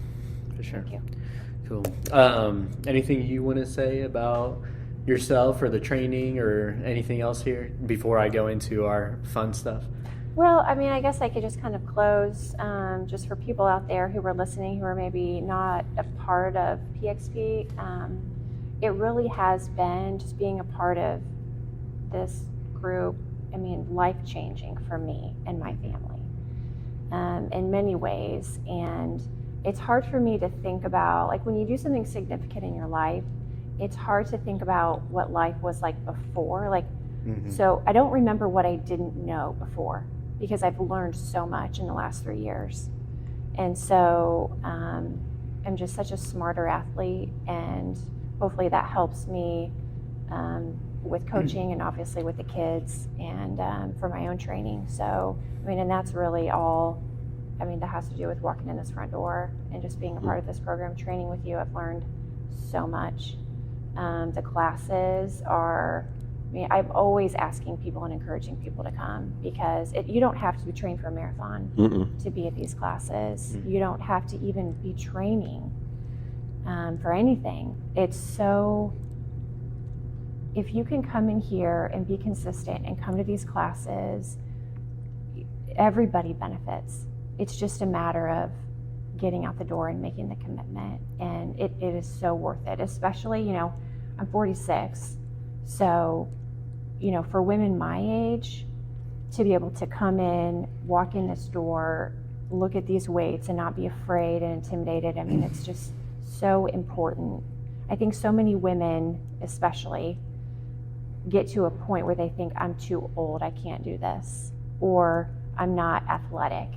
for sure. Thank you. Cool. Anything you want to say about yourself or the training or anything else here before I go into our fun stuff? Well, I mean, I guess I could just kind of close, just for people out there who are listening, who are maybe not a part of PXP. It really has been, just being a part of this group, I mean, life-changing for me and my family, in many ways. And it's hard for me to think about, like, when you do something significant in your life, it's hard to think about what life was like before. Like, so I don't remember what I didn't know before, because I've learned so much in the last 3 years. And so I'm just such a smarter athlete, and hopefully that helps me with coaching and obviously with the kids, and for my own training. So, I mean, and that's really all, I mean, that has to do with walking in this front door and just being a part of this program, training with you. I've learned so much. The classes are, I mean, I'm always asking people and encouraging people to come, because you don't have to train for a marathon to be at these classes. You don't have to even be training for anything. It's so, if you can come in here and be consistent and come to these classes, everybody benefits. It's just a matter of getting out the door and making the commitment, and it is so worth it. Especially, I'm 46, so for women my age to be able to come in, walk in this door, look at these weights and not be afraid and intimidated, I mean, it's just so important. I think so many women especially get to a point where they think, I'm too old, I can't do this, or I'm not athletic.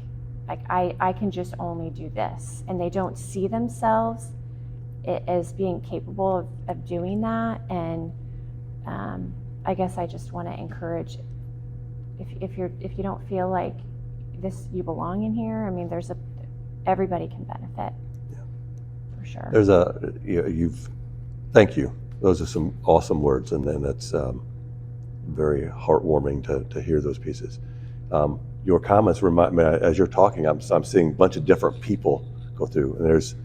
like I can just only do this, and they don't see themselves as being capable of doing that. And I guess I just want to encourage, if you don't feel like you belong in here, I mean, everybody can benefit. Yeah. For sure. There's thank you. Those are some awesome words, and then it's very heartwarming to hear those pieces. Your comments remind me, as you're talking, I'm seeing a bunch of different people go through, and there's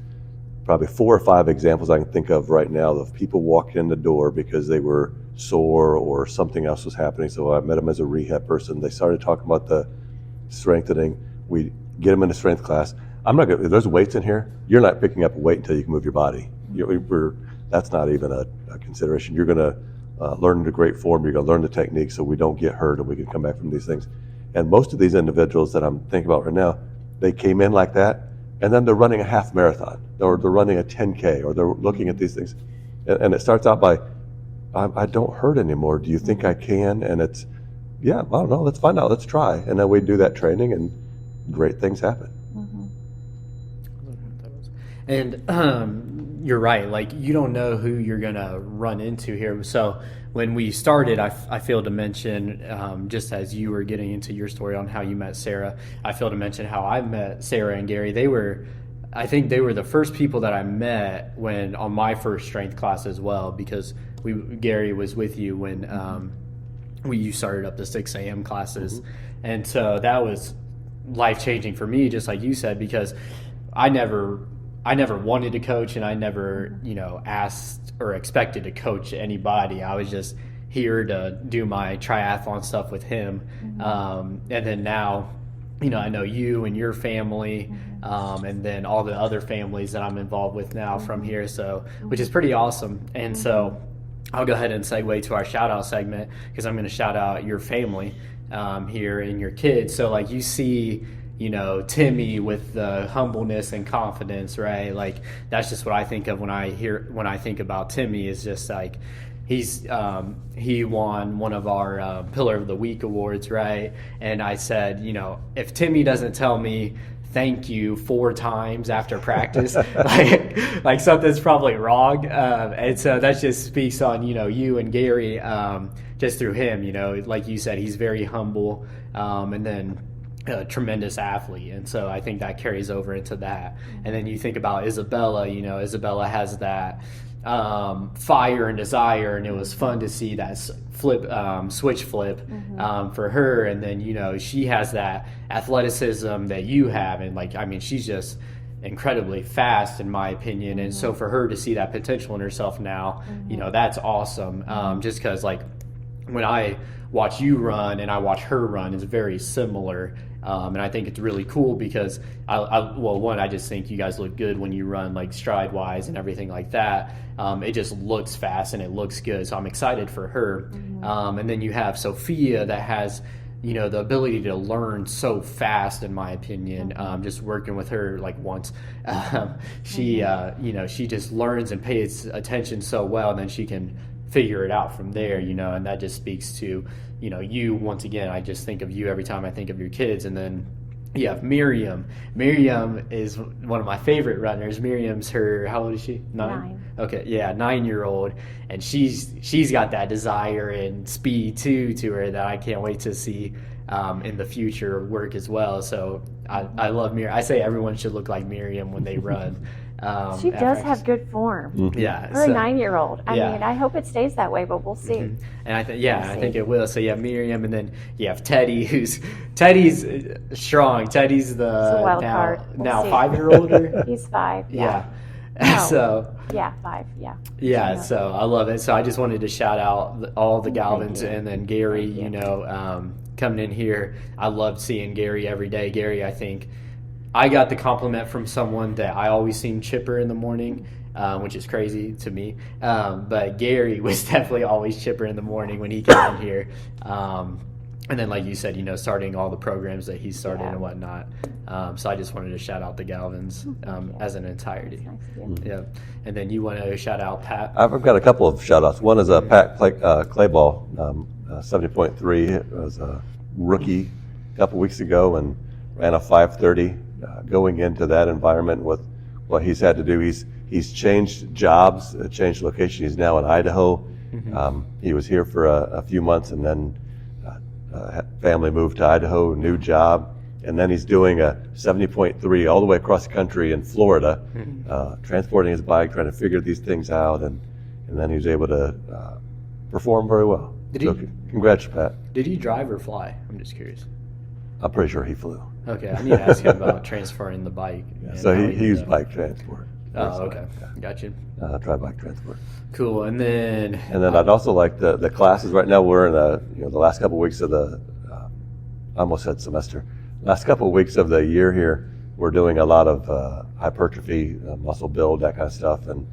probably 4 or 5 examples I can think of right now of people walking in the door because they were sore or something else was happening. So I met them as a rehab person. They started talking about the strengthening. We get them in a strength class. I'm not gonna, if there's weights in here, you're not picking up a weight until you can move your body. That's not even a consideration. You're gonna learn the great form. You're gonna learn the technique so we don't get hurt and we can come back from these things. And most of these individuals that I'm thinking about right now, they came in like that, and then they're running a half marathon, or they're running a 10K, or they're looking at these things. And it starts out by, I don't hurt anymore. Do you think I can? And it's, yeah, I don't know. Let's find out. Let's try. And then we do that training, and great things happen. And you're right. Like, you don't know who you're going to run into here. So when we started, I failed to mention, just as you were getting into your story on how you met Sarah, I failed to mention how I met Sarah and Gary. I think they were the first people that I met on my first strength class as well, because Gary was with you when you started up the 6 a.m. classes. And so that was life-changing for me, just like you said, because I never wanted to coach, and I never, asked or expected to coach anybody. I was just here to do my triathlon stuff with him. And then now, I know you and your family, and then all the other families that I'm involved with now from here, so which is pretty awesome. And so I'll go ahead and segue to our shout out segment, because I'm going to shout out your family here and your kids. So like, you see, Timmy with the humbleness and confidence, right? Like, that's just what I think of when I think about Timmy, is just like, he won one of our Pillar of the Week awards, right? And I said, if Timmy doesn't tell me thank you 4 times after practice, like something's probably wrong. And so that just speaks on, you and Gary, just through him, like you said, he's very humble, and then a tremendous athlete. And so I think that carries over into that. And then you think about Isabella, Isabella has that fire and desire, and it was fun to see that switch flip for her. And then she has that athleticism that you have, and she's just incredibly fast, in my opinion. And so for her to see that potential in herself now, that's awesome. Just because, like, when I watch you run and I watch her run, is very similar. And I think it's really cool because I just think you guys look good when you run, like, stride wise and everything like that. It just looks fast and it looks good. So I'm excited for her. And then you have Sophia that has, the ability to learn so fast, in my opinion. Just working with her, like, once, she just learns and pays attention so well, and then she can figure it out from there, and that just speaks to, you. Once again, I just think of you every time I think of your kids. And then you have Miriam. Miriam is one of my favorite runners. Miriam's how old is she? 9? Okay, yeah, 9-year-old, and she's got that desire and speed too to her that I can't wait to see in the future work as well. So I love Miriam. I say everyone should look like Miriam when they run. She does have good form. Yeah, for a 9-year-old. I mean, I hope it stays that way, but we'll see. And I think it will. So you have Miriam, and then you have Teddy, Teddy's strong. Teddy's the wild card. Now 5-year-old. He's 5. Yeah. No. So 5. Yeah. So I love it. So I just wanted to shout out all the Galvins, and then Gary. Coming in here, I loved seeing Gary every day. Gary, I think I got the compliment from someone that I always seem chipper in the morning, which is crazy to me. But Gary was definitely always chipper in the morning when he came in here. And then, like you said, starting all the programs that he started and whatnot. So I just wanted to shout out the Galvins as an entirety. Yeah. And then you want to shout out Pat? I've got a couple of shout outs. One is Pat Clayball, 70.3. It was a rookie a couple weeks ago, and ran a 5:30. Going into that environment with what he's had to do, he's changed jobs, changed location. He's now in Idaho. He was here for a few months, and then family moved to Idaho, new job, and then he's doing a 70.3 all the way across the country in Florida, transporting his bike, trying to figure these things out, and then he was able to perform very well. Congrats, Pat. Did he drive or fly? I'm just curious. I'm pretty sure he flew. Okay, I need to ask him about transferring the bike. Yeah, so he used bike transport. Oh, okay. Yeah. Gotcha. Try bike transport. Cool. And then I'd also like the classes. Right now we're in the last couple of weeks of the I almost said semester. Last couple of weeks of the year here, we're doing a lot of hypertrophy, muscle build, that kind of stuff. And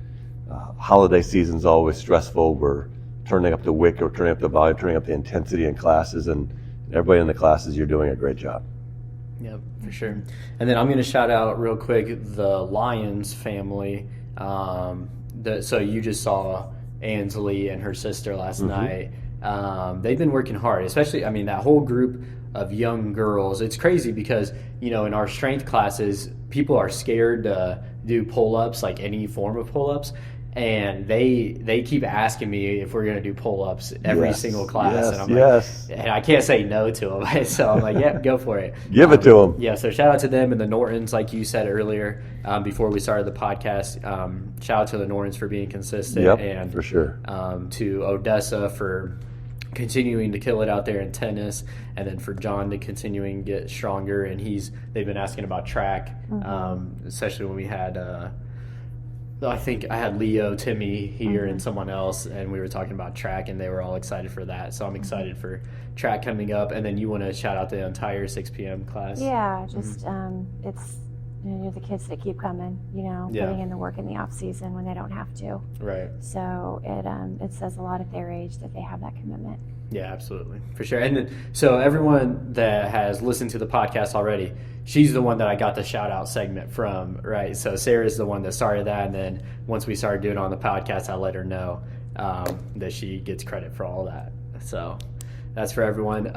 holiday season's always stressful. We're turning up the wick, or turning up the volume, turning up the intensity in classes, and everybody in the classes, you're doing a great job. Yep, for sure. And then I'm going to shout out real quick the Lyons family. So you just saw Ansley and her sister last night. They've been working hard, especially, that whole group of young girls. It's crazy because, in our strength classes, people are scared to do pull-ups, like any form of pull-ups. And they keep asking me if we're going to do pull-ups every single class. And I'm like, and I can't say no to them. So I'm like, yeah, go for it. Give it to them. Yeah, so shout out to them and the Nortons, like you said earlier, before we started the podcast. Shout out to the Nortons for being consistent. Yep, and for sure. To Odessa for continuing to kill it out there in tennis, and then for John to continuing to get stronger. And they've been asking about track, especially when we had I think I had Leo, Timmy here, and someone else, and we were talking about track, and they were all excited for that. So I'm excited for track coming up. And then you want to shout out the entire 6 p.m. class? Yeah, just it's the kids that keep coming, putting in the work in the off season when they don't have to. Right. So it says a lot at their age that they have that commitment. Yeah, absolutely, for sure. And then, so everyone that has listened to the podcast already, she's the one that I got the shout out segment from, right? So Sarah's the one that started that, and then once we started doing it on the podcast, I let her know that she gets credit for all that. So that's for everyone.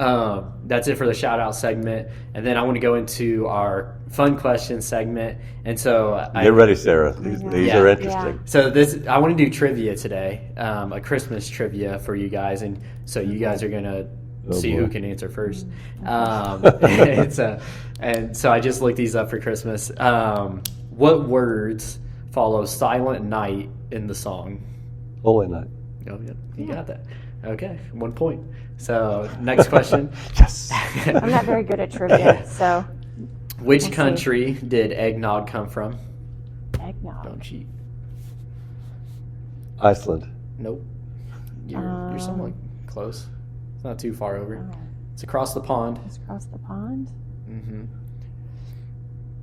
That's it for the shout out segment, and then I want to go into our fun question segment. And so get ready, Sarah. These are interesting. Yeah. So I want to do trivia today, a Christmas trivia for you guys, and so you guys are gonna see who can answer first. And so I just looked these up for Christmas. What words follow Silent Night in the song? Holy Night. Oh, yeah, you got that. Okay, 1 point. So next question. Yes. I'm not very good at trivia, so. Which country did eggnog come from? Eggnog. Don't cheat. Iceland. Nope. You're somewhat close. It's not too far over. It's across the pond. It's across the pond? Mm-hmm.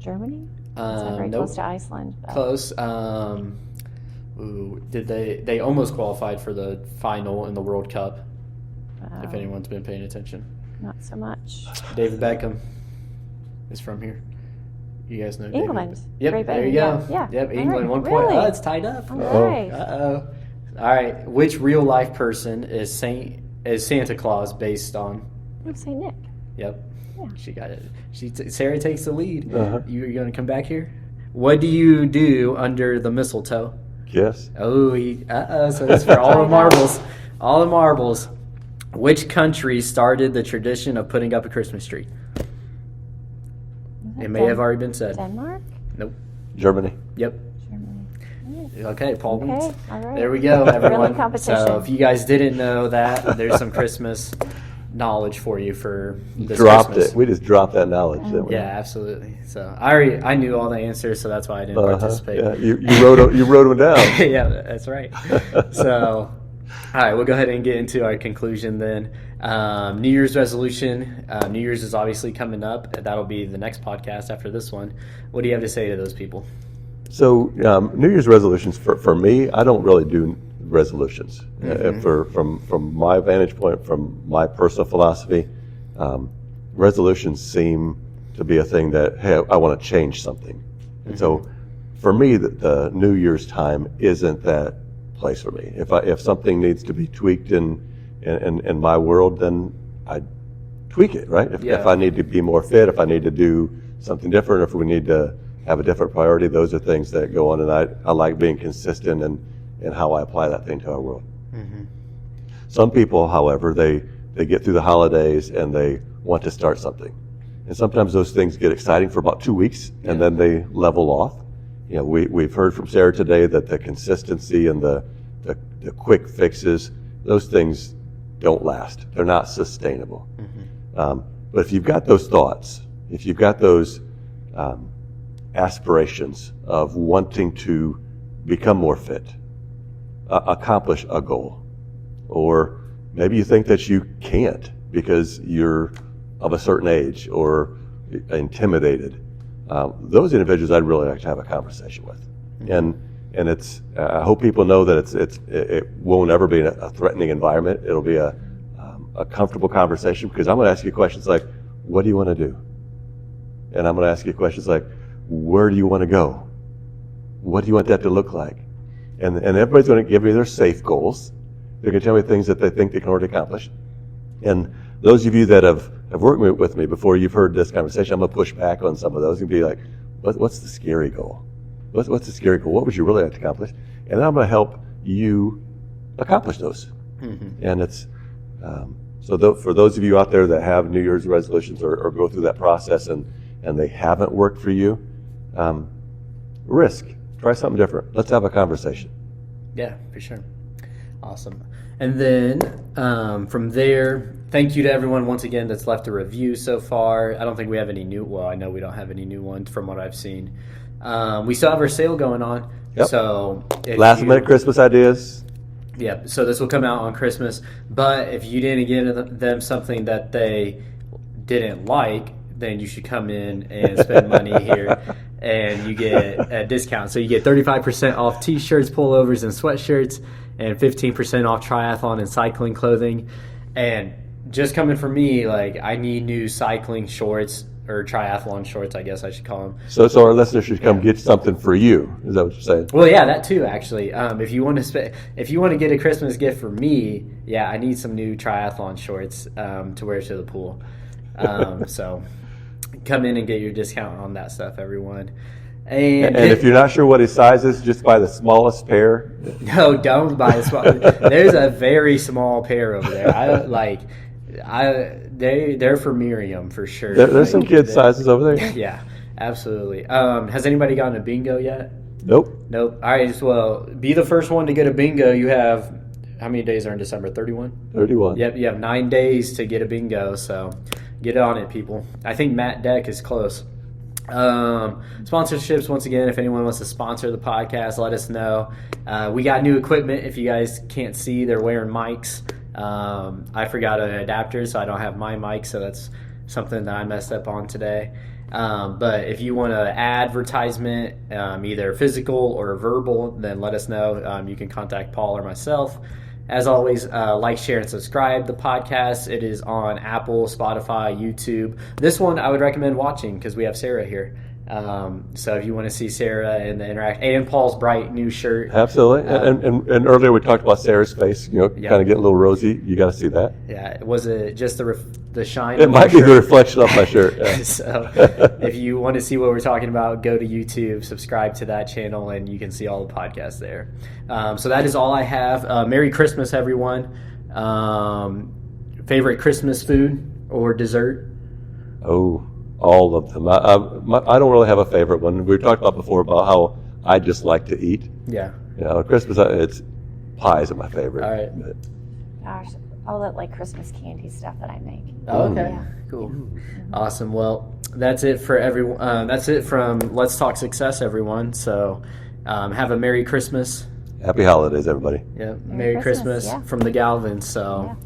Germany? It's not very close to Iceland. But. Close. Did they almost qualified for the final in the World Cup? If anyone's been paying attention. Not so much. David Beckham is from here. You guys know England. David. Yep, Great there you go. Yeah. Yep, England, right. 1 point. Really? Oh, it's tied up. All right. Uh-oh. All right. Which real life person is Santa Claus based on? I would say Nick. Yep. Yeah. She got it. Sarah takes the lead. Uh-huh. You're going to come back here? What do you do under the mistletoe? Kiss. Oh, so it's for all the marbles. All the marbles. Which country started the tradition of putting up a Christmas tree? It may have already been said. Denmark? Nope. Germany. Yep. Germany. Okay, Paul wins. Okay, all right. There we go, everyone. Really competition. So if you guys didn't know that, there's some Christmas knowledge for you for this Dropped Christmas. it. We just dropped that knowledge, didn't we? Yeah, absolutely. So I knew all the answers, so that's why I didn't participate. Yeah, you wrote them down. Yeah, that's right. So, all right, we'll go ahead and get into our conclusion then. New Year's resolution. New Year's is obviously coming up. That'll be the next podcast after this one. What do you have to say to those people? So New Year's resolutions, for me, I don't really do resolutions. From my vantage point, from my personal philosophy, resolutions seem to be a thing that, hey, I want to change something. And so for me, the New Year's time isn't that place for me. If something needs to be tweaked in my world, then I tweak it, right? If I need to be more fit, if I need to do something different, if we need to have a different priority, those are things that go on, and I like being consistent in how I apply that thing to our world. Mm-hmm. Some people, however, they get through the holidays and they want to start something. And sometimes those things get exciting for about 2 weeks, and then they level off. You know, we've heard from Sarah today that the consistency and the quick fixes, those things don't last. They're not sustainable. Mm-hmm. But if you've got those thoughts, if you've got those aspirations of wanting to become more fit, accomplish a goal, or maybe you think that you can't because you're of a certain age or intimidated, those individuals I'd really like to have a conversation with. Mm-hmm. And it's I hope people know that it won't ever be a threatening environment. It'll be a comfortable conversation, because I'm going to ask you questions like, what do you want to do? And I'm going to ask you questions like, where do you want to go? What do you want that to look like? And everybody's going to give me their safe goals. They're going to tell me things that they think they can already accomplish. And those of you that have worked with me before, you've heard this conversation. I'm going to push back on some of those and be like, what's the scary goal? What's the scary goal? What would you really like to accomplish? And then I'm going to help you accomplish those. Mm-hmm. And it's for those of you out there that have New Year's resolutions or go through that process and they haven't worked for you, try something different. Let's have a conversation. Yeah, for sure. Awesome. And then from there, thank you to everyone once again that's left a review so far. I don't think we have any I know we don't have any new ones from what I've seen. We still have our sale going on. Yep. So last minute Christmas ideas. Yeah, so this will come out on Christmas. But if you didn't give them something that they didn't like, then you should come in and spend money here, and you get a discount. So you get 35% off T-shirts, pullovers, and sweatshirts, and 15% off triathlon and cycling clothing. And just coming from me, like, I need new cycling shorts, or triathlon shorts, I guess I should call them. So our listeners should come get something for you. Is that what you're saying? Well, yeah, that too, actually. If you want to get a Christmas gift for me, yeah, I need some new triathlon shorts to wear to the pool. So come in and get your discount on that stuff, everyone. And if you're not sure what his size is, just buy the smallest pair. No, don't buy the small. There's a very small pair over there. They're for Miriam for sure. There's some kid sizes over there. Yeah, absolutely. Has anybody gotten a bingo yet? Nope. All right, well, be the first one to get a bingo. You have, how many days are in December? 31? 31. Yep, you have 9 days to get a bingo, so get on it, people. I think Matt Deck is close. Sponsorships, once again, if anyone wants to sponsor the podcast, let us know. We got new equipment. If you guys can't see, they're wearing mics. I forgot an adapter, so I don't have my mic, so that's something that I messed up on today. But if you want to advertisement, either physical or verbal, then let us know. You can contact Paul or myself. As always, like, share, and subscribe the podcast. It is on Apple, Spotify, YouTube. This one I would recommend watching because we have Sarah here. So if you want to see Sarah and the interact, and Paul's bright new shirt. Absolutely. And earlier we talked about Sarah's face, kind of getting a little rosy. You got to see that. Yeah. Was it just the shine? It might be the reflection of my shirt. Yeah. So if you want to see what we're talking about, go to YouTube, subscribe to that channel, and you can see all the podcasts there. So that is all I have. Merry Christmas, everyone. Favorite Christmas food or dessert? Oh, all of them. I don't really have a favorite one. We talked about before about how I just like to eat. Yeah. Christmas, it's pies are my favorite. All right. But, Gosh, all that like Christmas candy stuff that I make. Oh, okay. Yeah. Cool. Awesome. Well, that's it for everyone. That's it from Let's Talk Success, everyone. So have a Merry Christmas. Happy holidays, everybody. Yeah. Merry Christmas yeah. from the Galvins. So. Yeah.